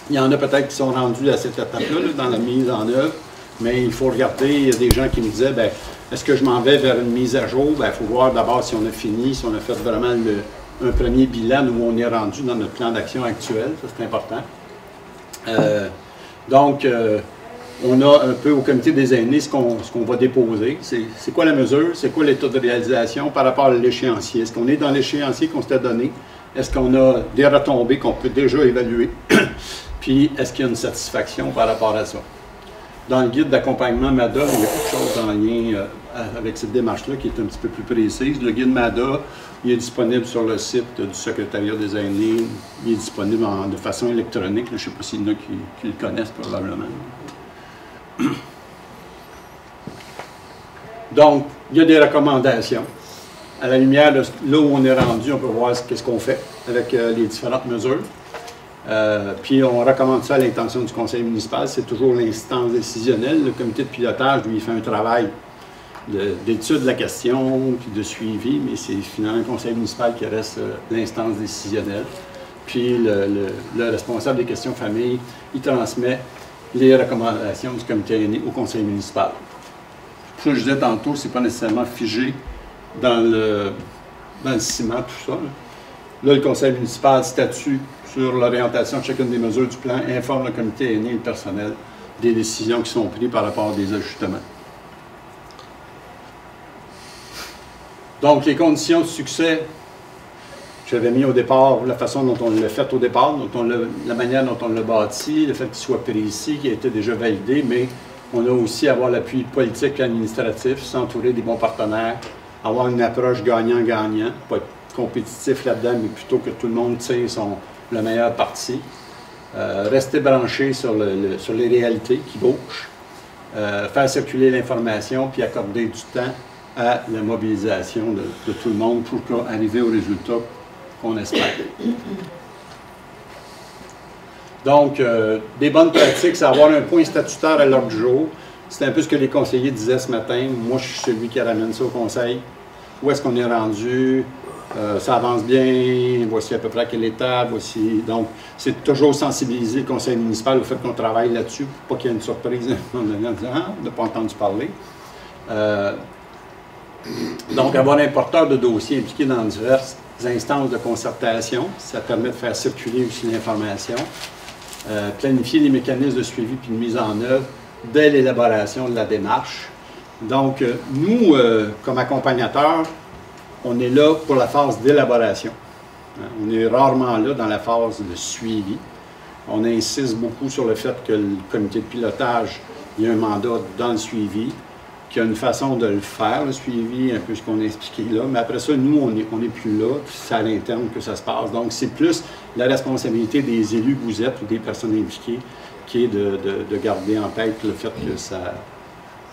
Il y en a peut-être qui sont rendus à cette étape-là, dans la mise en œuvre, mais il faut regarder, il y a des gens qui me disaient, bien, est-ce que je m'en vais vers une mise à jour? Bien, il faut voir d'abord si on a fini, si on a fait vraiment un premier bilan où on est rendu dans notre plan d'action actuel, ça c'est important. Donc, on a un peu au comité des aînés ce qu'on va déposer. C'est quoi la mesure? C'est quoi l'état de réalisation par rapport à l'échéancier? Est-ce qu'on est dans l'échéancier qu'on s'était donné? Est-ce qu'on a des retombées qu'on peut déjà évaluer? Puis, est-ce qu'il y a une satisfaction par rapport à ça? Dans le guide d'accompagnement MADA, il y a quelque chose en lien avec cette démarche-là qui est un petit peu plus précise. Le guide MADA, il est disponible sur le site du secrétariat des aînés. Il est disponible de façon électronique. Je ne sais pas s'il y en a qui le connaissent probablement. Donc, il y a des recommandations. À la lumière de là où on est rendu, on peut voir qu'est-ce qu'on fait avec les différentes mesures. Puis on recommande ça à l'intention du conseil municipal. C'est toujours l'instance décisionnelle. Le comité de pilotage, lui, il fait un travail d'étude de la question, puis de suivi, mais c'est finalement le conseil municipal qui reste l'instance décisionnelle. Puis le responsable des questions famille, il transmet les recommandations du comité aîné au conseil municipal. Ça, je disais tantôt, c'est pas nécessairement figé dans le ciment, tout ça. Là, le conseil municipal statue sur l'orientation de chacune des mesures du plan, informe le comité aîné et le personnel des décisions qui sont prises par rapport à des ajustements. Donc, les conditions de succès, j'avais mis au départ la façon dont on l'a fait au départ, la manière dont on l'a bâti, le fait qu'il soit précis, qu'il a été déjà validé, mais on a aussi avoir l'appui politique et administratif, s'entourer des bons partenaires, avoir une approche gagnant-gagnant, pas être compétitif là-dedans, mais plutôt que tout le monde tire le meilleur parti. Rester branché sur les réalités qui bougent, faire circuler l'information, puis accorder du temps à la mobilisation de tout le monde pour arriver au résultat qu'on espère. Donc, des bonnes pratiques, c'est avoir un point statutaire à l'ordre du jour. C'est un peu ce que les conseillers disaient ce matin. Moi, je suis celui qui ramène ça au conseil. Où est-ce qu'on est rendu? Ça avance bien, voici à peu près à quelle étape, voici. Donc, c'est toujours sensibiliser le conseil municipal au fait qu'on travaille là-dessus, pour pas qu'il y ait une surprise en disant « Ah, on n'a pas entendu parler ». Donc, avoir un porteur de dossier impliqué dans diverses instances de concertation, ça permet de faire circuler aussi l'information. Planifier les mécanismes de suivi puis de mise en œuvre dès l'élaboration de la démarche. Donc, nous, comme accompagnateurs, on est là pour la phase d'élaboration. On est rarement là dans la phase de suivi. On insiste beaucoup sur le fait que le comité de pilotage, il y a un mandat dans le suivi, qu'il y a une façon de le faire, le suivi, un peu ce qu'on a expliqué là. Mais après ça, nous, on n'est plus là, c'est à l'interne que ça se passe. Donc, c'est plus la responsabilité des élus que vous êtes ou des personnes impliquées qui est de garder en tête le fait que ça...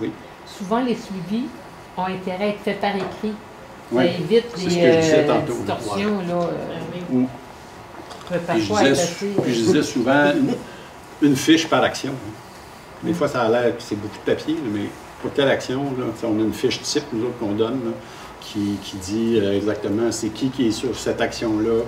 Oui. Souvent, les suivis ont intérêt à être faits par écrit. Ça Oui, évite c'est ce que je disais tantôt. distorsions. Puis je disais souvent une fiche par action. Des fois, ça a l'air que c'est beaucoup de papier, mais pour telle action, là, on a une fiche type qu'on donne là, qui dit exactement c'est qui est sur cette action-là,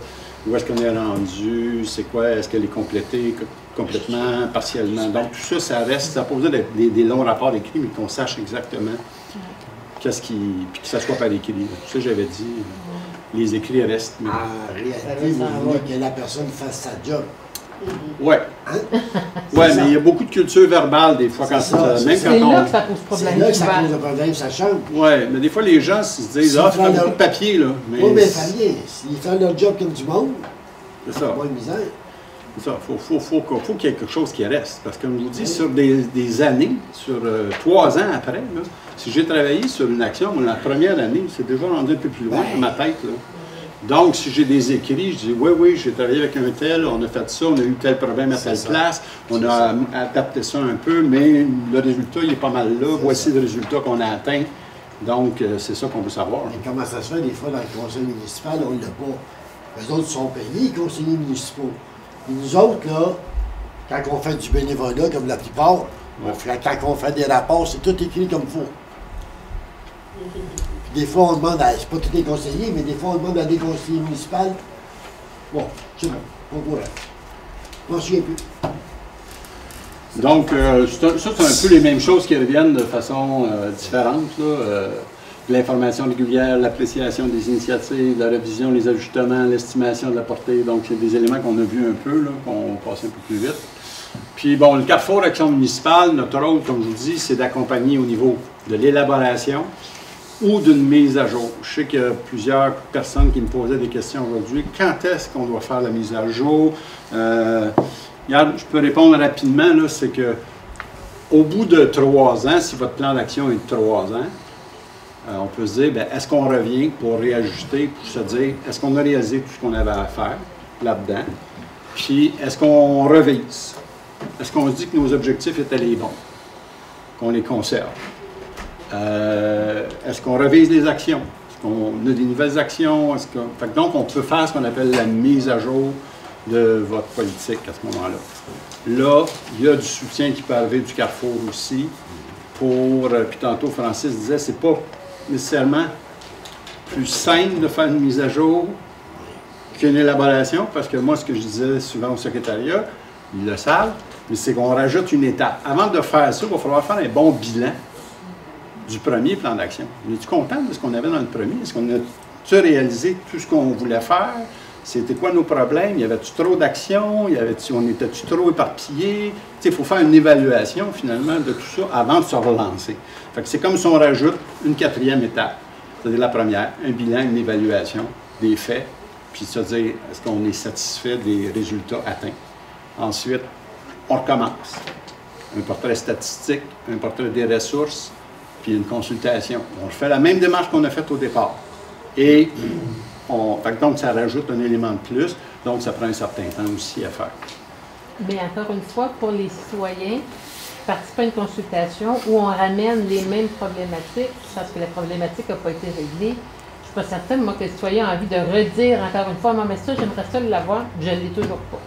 où est-ce qu'on est rendu, c'est quoi, est-ce qu'elle est complétée complètement, partiellement. Donc tout ça, ça reste, ça pose des longs rapports écrits, mais qu'on sache exactement qu'est-ce qui... puis que ça soit par écrit. Ça, j'avais dit. les écrits restent. Mais... En réalité, vous voulez que la personne fasse sa job. Ouais. Hein? Ouais, mais il y a beaucoup de culture verbale des fois quand C'est ça, même C'est quand là on. que ça pose problème. C'est là que ça souvent. pose un problème, ça change. Ouais, mais des fois les gens se disent Si ah, font c'est leur- beaucoup de papier là. Mais Oui, mais Fabien, s'ils font leur job comme du monde, c'est ça. pas de misère. C'est ça. Faut qu'il y ait quelque chose qui reste. Parce que comme je vous dis, sur des années, sur 3 ans après, là, si j'ai travaillé sur une action, la première année, c'est déjà rendu un peu plus loin dans ma tête. Là. Donc, si j'ai des écrits, je dis oui, j'ai travaillé avec un tel, on a fait ça, on a eu tel problème à telle place, on a adapté ça un peu, mais le résultat, il est pas mal là. Voici le résultat qu'on a atteint. Donc, c'est ça qu'on veut savoir. Mais comment ça se fait, des fois, dans le conseil municipal, on ne l'a pas. Eux autres sont payés, les conseillers municipaux. Et nous autres, là, quand on fait du bénévolat, comme la plupart, quand on fait des rapports, c'est tout écrit comme il faut. Puis des fois, on demande à, c'est pas tous les conseillers, mais des fois, on demande à des conseillers municipaux. Bon, c'est bon, on courant. Je m'en souviens plus. Donc, ça, c'est un peu les mêmes choses qui reviennent de façon différente. L'information régulière, l'appréciation des initiatives, la révision, les ajustements, l'estimation de la portée. Donc, c'est des éléments qu'on a vus un peu, là, qu'on passe un peu plus vite. Puis, bon, le Carrefour Action municipale, notre rôle, comme je vous dis, c'est d'accompagner au niveau de l'élaboration ou d'une mise à jour. Je sais qu'il y a plusieurs personnes qui me posaient des questions aujourd'hui. Quand est-ce qu'on doit faire la mise à jour? Regarde, je peux répondre rapidement, là, c'est que au bout de 3 ans, si votre plan d'action est de 3 ans, on peut se dire, est-ce qu'on revient pour réajuster, pour se dire, est-ce qu'on a réalisé tout ce qu'on avait à faire là-dedans? Puis, est-ce qu'on revise? Est-ce qu'on se dit que nos objectifs étaient les bons? Qu'on les conserve? Est-ce qu'on revise les actions? Est-ce qu'on a des nouvelles actions? Fait que donc, on peut faire ce qu'on appelle la mise à jour de votre politique à ce moment-là. Là, il y a du soutien qui peut arriver du Carrefour aussi. Puis tantôt, Francis disait, c'est pas nécessairement plus simple de faire une mise à jour qu'une élaboration, parce que moi, ce que je disais souvent au secrétariat, ils le savent, mais c'est qu'on rajoute une étape. Avant de faire ça, il va falloir faire un bon bilan du premier plan d'action. Es-tu content de ce qu'on avait dans le premier? Est-ce qu'on a-tu réalisé tout ce qu'on voulait faire? C'était quoi nos problèmes? Y avait-tu trop d'actions? On était-tu trop éparpillés? Il faut faire une évaluation, finalement, de tout ça avant de se relancer. Fait que c'est comme si on rajoute une 4e étape. C'est-à-dire la première, un bilan, une évaluation des faits, puis se dire, est-ce qu'on est satisfait des résultats atteints? Ensuite, on recommence. Un portrait statistique, un portrait des ressources, puis une consultation. On fait la même démarche qu'on a faite au départ. Et donc, ça rajoute un élément de plus, donc ça prend un certain temps aussi à faire. Mais encore une fois, pour les citoyens, participer à une consultation où on ramène les mêmes problématiques, parce que la problématique n'a pas été réglée, je ne suis pas certaine, moi, que le citoyen a envie de redire encore une fois, mais ça, j'aimerais ça l'avoir, je ne l'ai toujours pas.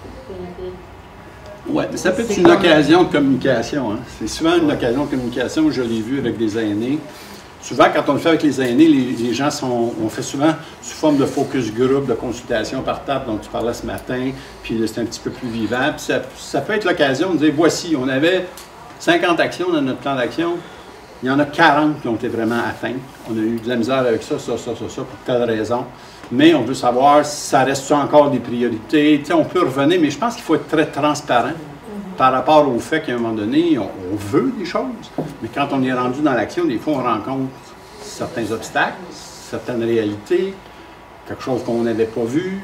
Oui, mais ça peut être une occasion de communication. Hein. C'est souvent une occasion de communication, je l'ai vu avec des aînés. Souvent, quand on le fait avec les aînés, les gens on fait souvent sous forme de focus group, de consultation par table, dont tu parlais ce matin, puis c'est un petit peu plus vivant. Puis ça peut être l'occasion de dire, voici, on avait 50 actions dans notre plan d'action, il y en a 40 qui ont été vraiment atteintes. On a eu de la misère avec ça, pour telle raison. Mais on veut savoir si ça reste encore des priorités. Tu sais, on peut revenir, mais je pense qu'il faut être très transparent par rapport au fait qu'à un moment donné, on veut des choses. Mais quand on est rendu dans l'action, des fois, on rencontre certains obstacles, certaines réalités, quelque chose qu'on n'avait pas vu.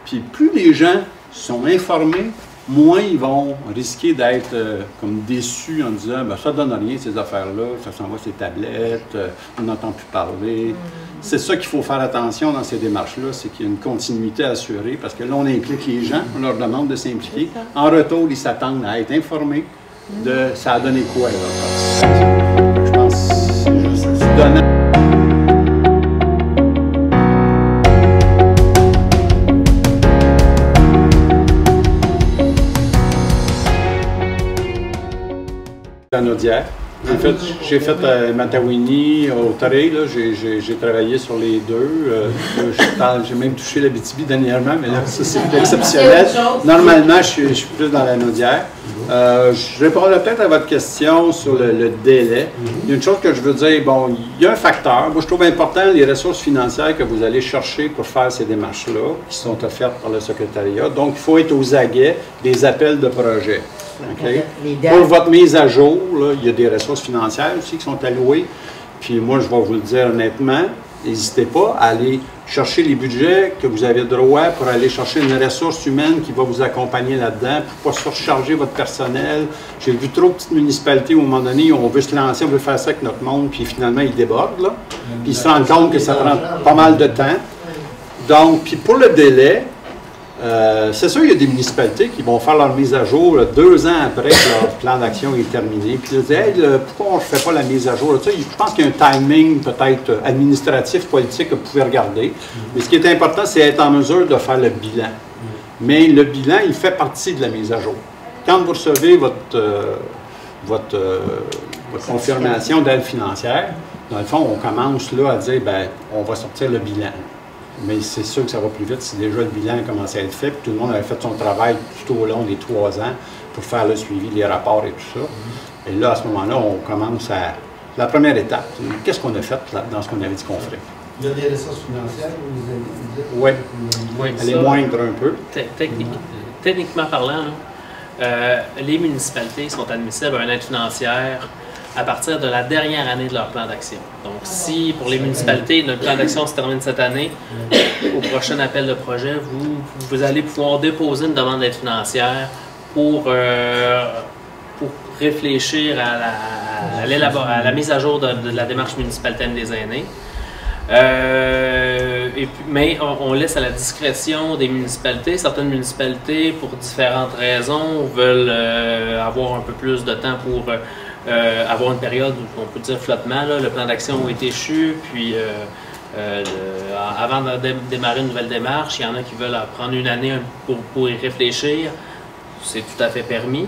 Puis plus les gens sont informés, moins ils vont risquer d'être comme déçus en disant « ça ne donne rien ces affaires-là, ça s'en va ces tablettes, on n'entend plus parler ». C'est ça qu'il faut faire attention dans ces démarches-là, c'est qu'il y a une continuité assurée, parce que là, on implique les gens, on leur demande de s'impliquer. En retour, ils s'attendent à être informés de ça a donné quoi leur participation. Je pense que c'est donnant. La Naudière, En fait, j'ai fait Matawini, Ottawa, j'ai travaillé sur les deux. J'ai même touché l'Abitibi dernièrement, mais là, ça c'est exceptionnel. Normalement, je suis plus dans la Naudière. Je répondrai peut-être à votre question sur le délai. Il y a une chose que je veux dire, bon, il y a un facteur. Moi, je trouve important les ressources financières que vous allez chercher pour faire ces démarches-là, qui sont offertes par le secrétariat. Donc, il faut être aux aguets des appels de projets. Okay. Pour votre mise à jour, là, il y a des ressources financières aussi qui sont allouées. Puis moi, je vais vous le dire honnêtement, n'hésitez pas à aller chercher les budgets que vous avez droit pour aller chercher une ressource humaine qui va vous accompagner là-dedans, pour ne pas surcharger votre personnel. J'ai vu trop de petites municipalités où, à un moment donné, on veut se lancer, on veut faire ça avec notre monde, puis finalement, ils débordent. Là. Puis ils se rendent compte que ça prend pas mal de temps. Donc, puis pour le délai, c'est sûr, il y a des municipalités qui vont faire leur mise à jour 2 ans après que leur plan d'action est terminé. Puis ils disent, hey, pourquoi on ne fait pas la mise à jour? Tu sais, je pense qu'il y a un timing peut-être administratif, politique que vous pouvez regarder. Mais ce qui est important, c'est être en mesure de faire le bilan. Mais le bilan, il fait partie de la mise à jour. Quand vous recevez votre confirmation d'aide financière, dans le fond, on commence là à dire, bien, on va sortir le bilan. Mais c'est sûr que ça va plus vite si déjà le bilan a commencé à être fait, puis tout le monde avait fait son travail tout au long des 3 ans pour faire le suivi des rapports et tout ça. Et là, à ce moment-là, on commence à... La première étape, qu'est-ce qu'on a fait là, dans ce qu'on avait dit qu'on ferait? Il y a des ressources financières, vous Oui. Oui, Elle est moindre un peu. Techniquement parlant, là, les municipalités sont admissibles à une aide financière à partir de la dernière année de leur plan d'action. Donc, si pour les municipalités, le plan d'action se termine cette année, au prochain appel de projet, vous allez pouvoir déposer une demande d'aide financière pour réfléchir à la mise à jour de la démarche municipale thème des aînés. Mais on laisse à la discrétion des municipalités. Certaines municipalités, pour différentes raisons, veulent avoir un peu plus de temps pour avoir une période où on peut dire flottement. Là, le plan d'action est échu, puis avant de démarrer une nouvelle démarche, il y en a qui veulent prendre une année pour y réfléchir. C'est tout à fait permis.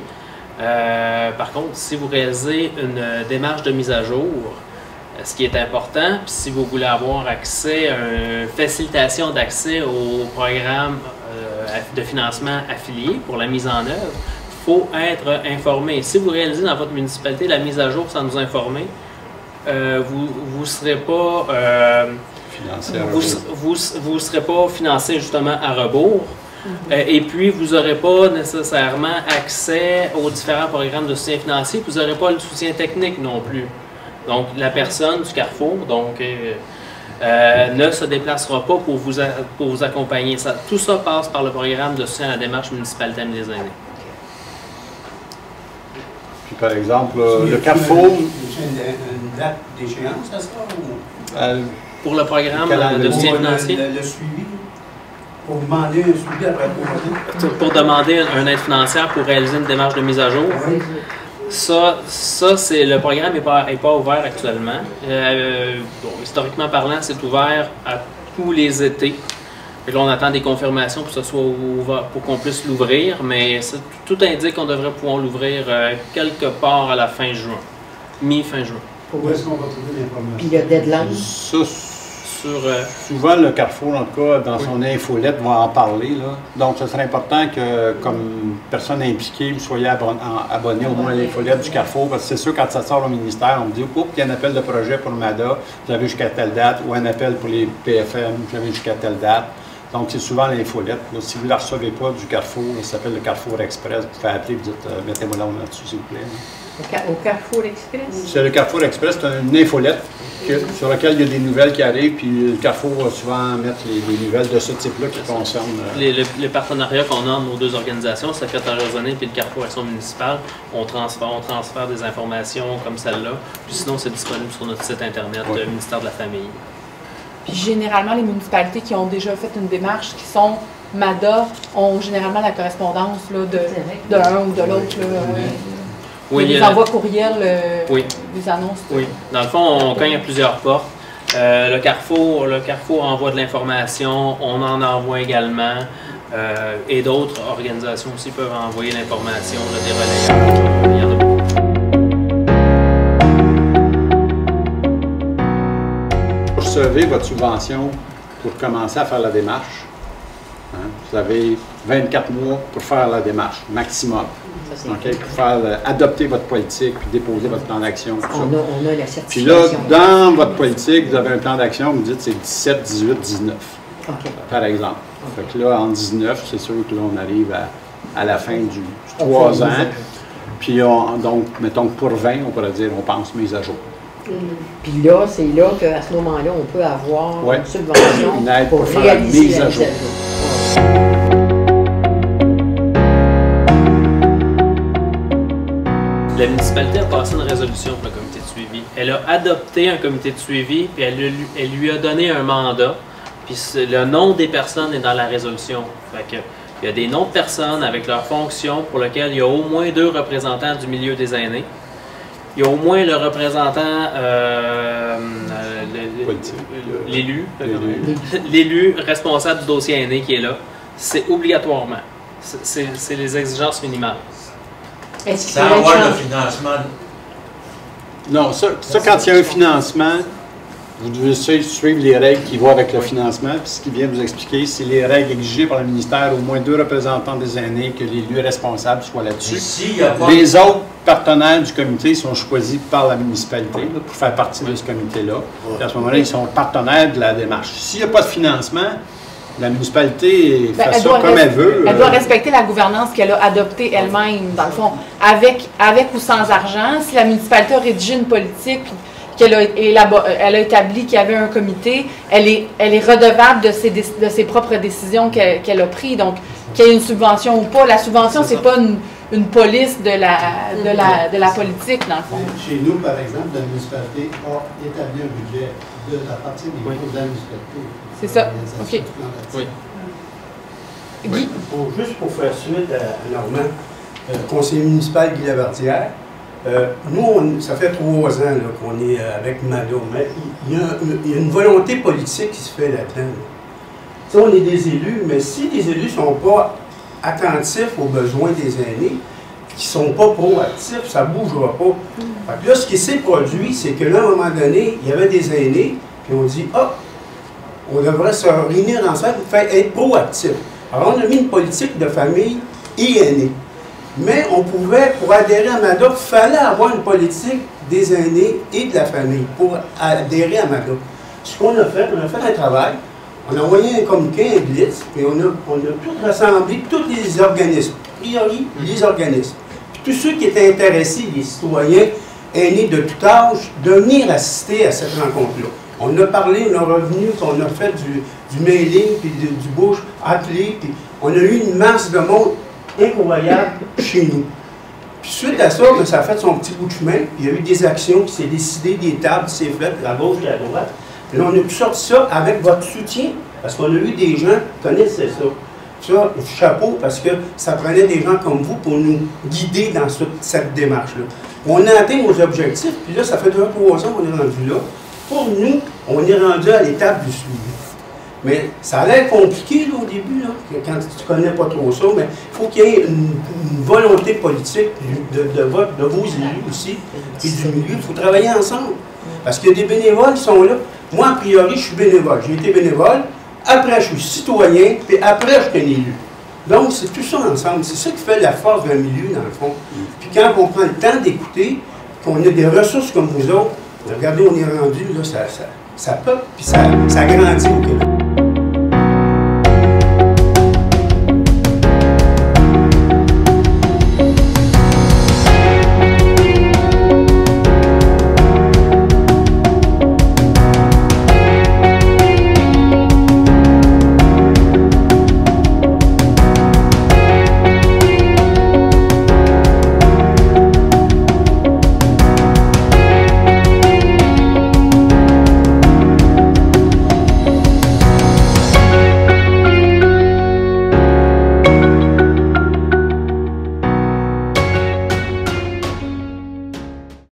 Par contre, si vous réalisez une démarche de mise à jour, ce qui est important, puis si vous voulez avoir accès à une facilitation d'accès au programme de financement affilié pour la mise en œuvre, il faut être informé. Si vous réalisez dans votre municipalité la mise à jour sans nous informer, vous serez pas vous serez pas financé justement à rebours. Et puis, vous n'aurez pas nécessairement accès aux différents programmes de soutien financier, vous n'aurez pas le soutien technique non plus. Donc, la personne du Carrefour ne se déplacera pas pour vous accompagner. Tout ça passe par le programme de soutien à la démarche municipale thème des aînés. Puis, par exemple, le Carrefour... Une date d'échéance à ça? Pour le programme de soutien financier? Le suivi? Pour demander un suivi après 3 ans? Pour demander une aide financière pour réaliser une démarche de mise à jour? Oui. Ça c'est le programme n'est pas ouvert actuellement. Historiquement parlant, c'est ouvert à tous les étés. Et là, on attend des confirmations pour que ce soit ouvert, pour qu'on puisse l'ouvrir, mais tout indique qu'on devrait pouvoir l'ouvrir quelque part à la fin juin, mi-fin juin. Où est-ce qu'on va trouver l'information? Puis le deadline? Souvent, le Carrefour, en tout cas, dans son infolette, va en parler. Là. Donc, ce serait important que, comme personne impliquée, vous soyez abonné au moins à l'infolette du Carrefour. Parce que c'est sûr, quand ça sort au ministère, on me dit « il y a un appel de projet pour le MADA, vous avez jusqu'à telle date. » Ou un appel pour les PFM, vous avez jusqu'à telle date. Donc, c'est souvent l'infolette. Si vous ne la recevez pas du Carrefour, ça s'appelle le Carrefour Express. Vous pouvez appeler et vous dites « mettez-moi là-dessus, s'il vous plaît. » Au Carrefour Express? C'est le Carrefour Express, c'est une infolette sur laquelle il y a des nouvelles qui arrivent, puis le Carrefour va souvent mettre des nouvelles de ce type-là qui concernent... Les partenariats qu'on a entre nos deux organisations, le Secrétariat zonné et le Carrefour Action municipale, on transfère des informations comme celle-là, puis sinon c'est disponible sur notre site internet, le ministère de la Famille. Puis généralement, les municipalités qui ont déjà fait une démarche, qui sont MADA, ont généralement la correspondance là, de l'un ou de l'autre. Oui, les envois courriels, les annonces. Oui, dans le fond, on cogne à plusieurs portes. Le Carrefour envoie de l'information, on en envoie également, et d'autres organisations aussi peuvent envoyer l'information, des relayeurs. Il y en a beaucoup. recevez votre subvention pour commencer à faire la démarche. Hein? Vous avez 24 mois pour faire la démarche, maximum. Okay? Pour faire adopter votre politique, puis déposer votre plan d'action. On a la certification. Puis là, dans votre politique, vous avez un plan d'action, vous dites c'est 17, 18, 19, par exemple. Fait que là, en 19, c'est sûr que là, on arrive à la fin du 3 ans. Puis donc, mettons que pour 20, on pourrait dire, on pense mise à jour. Puis là, c'est là qu'à ce moment-là, on peut avoir une subvention une aide pour faire réaliser mise la à jour. La municipalité a passé une résolution pour le comité de suivi. Elle a adopté un comité de suivi, puis elle lui a donné un mandat. Puis le nom des personnes est dans la résolution. Fait que, il y a des noms de personnes avec leurs fonctions pour lesquelles il y a au moins 2 représentants du milieu des aînés. Il y a au moins le représentant, l'élu responsable du dossier aîné qui est là. C'est obligatoirement. C'est les exigences minimales. Sans avoir le financement. Non, ça, quand il y a un financement, vous devez suivre les règles qui vont avec le financement. Puis ce qui vient vous expliquer, c'est les règles exigées par le ministère, au moins 2 représentants des aînés, que les lieux responsables soient là-dessus. Les autres partenaires du comité sont choisis par la municipalité là, pour faire partie de ce comité-là. À ce moment-là, ils sont partenaires de la démarche. S'il n'y a pas de financement, la municipalité fait ça comme elle veut. Elle doit respecter la gouvernance qu'elle a adoptée elle-même, dans le fond, avec ou sans argent. Si la municipalité a rédigé une politique, qu'elle a établi qu'il y avait un comité, elle est redevable de ses propres décisions qu'elle a prises. Donc, qu'il y ait une subvention ou pas, la subvention, c'est pas une police de la politique, dans le fond. Chez nous, par exemple, la municipalité a établi un budget à partir des coûts de la municipalité. C'est ça. OK. Oui. Guy? Juste pour faire suite à Normand, conseiller municipal Guy Laverdière, nous, ça fait 3 ans qu'on est avec Mado, mais il y a une volonté politique qui se fait là-dedans. On est des élus, mais si les élus ne sont pas attentifs aux besoins des aînés, qui ne sont pas proactifs, ça ne bougera pas. Fait que là, ce qui s'est produit, c'est que là, à un moment donné, il y avait des aînés, puis on dit, on devrait se réunir ensemble pour faire être proactifs. Alors, on a mis une politique de famille et aînés. Mais on pouvait, pour adhérer à MADA, il fallait avoir une politique des aînés et de la famille pour adhérer à MADA. Ce qu'on a fait un travail, on a envoyé un communiqué, un blitz, et on a tout rassemblé, tous les organismes, a priori les organismes. Puis tous ceux qui étaient intéressés, les citoyens aînés de tout âge, de venir assister à cette rencontre-là. On a parlé, on a revenu, on a fait du mailing, puis du bouche appelé, puis on a eu une masse de monde incroyable chez nous. Puis suite à ça, ça a fait son petit bout de chemin, puis il y a eu des actions qui s'est décidé, des tables qui s'est faites à gauche et à droite. Puis là, on a pu sortir ça avec votre soutien, parce qu'on a eu des gens qui connaissaient ça. Ça, chapeau, parce que ça prenait des gens comme vous pour nous guider dans cette démarche-là. On a atteint nos objectifs, puis là, ça fait 2-3 ans qu'on est rendu là. Pour nous, on est rendu à l'étape du suivi. Mais ça a l'air compliqué là, au début, là, quand tu ne connais pas trop ça, mais il faut qu'il y ait une volonté politique de vos élus aussi, et du milieu. Il faut travailler ensemble. Parce qu'il y a des bénévoles qui sont là. Moi, a priori, je suis bénévole. J'ai été bénévole, après je suis citoyen, puis après je suis un élu. Donc, c'est tout ça ensemble. C'est ça qui fait la force d'un milieu, dans le fond. Puis quand on prend le temps d'écouter, qu'on a des ressources comme vous autres, regardez, on est rendu, là, ça peuple, puis ça grandit au Québec.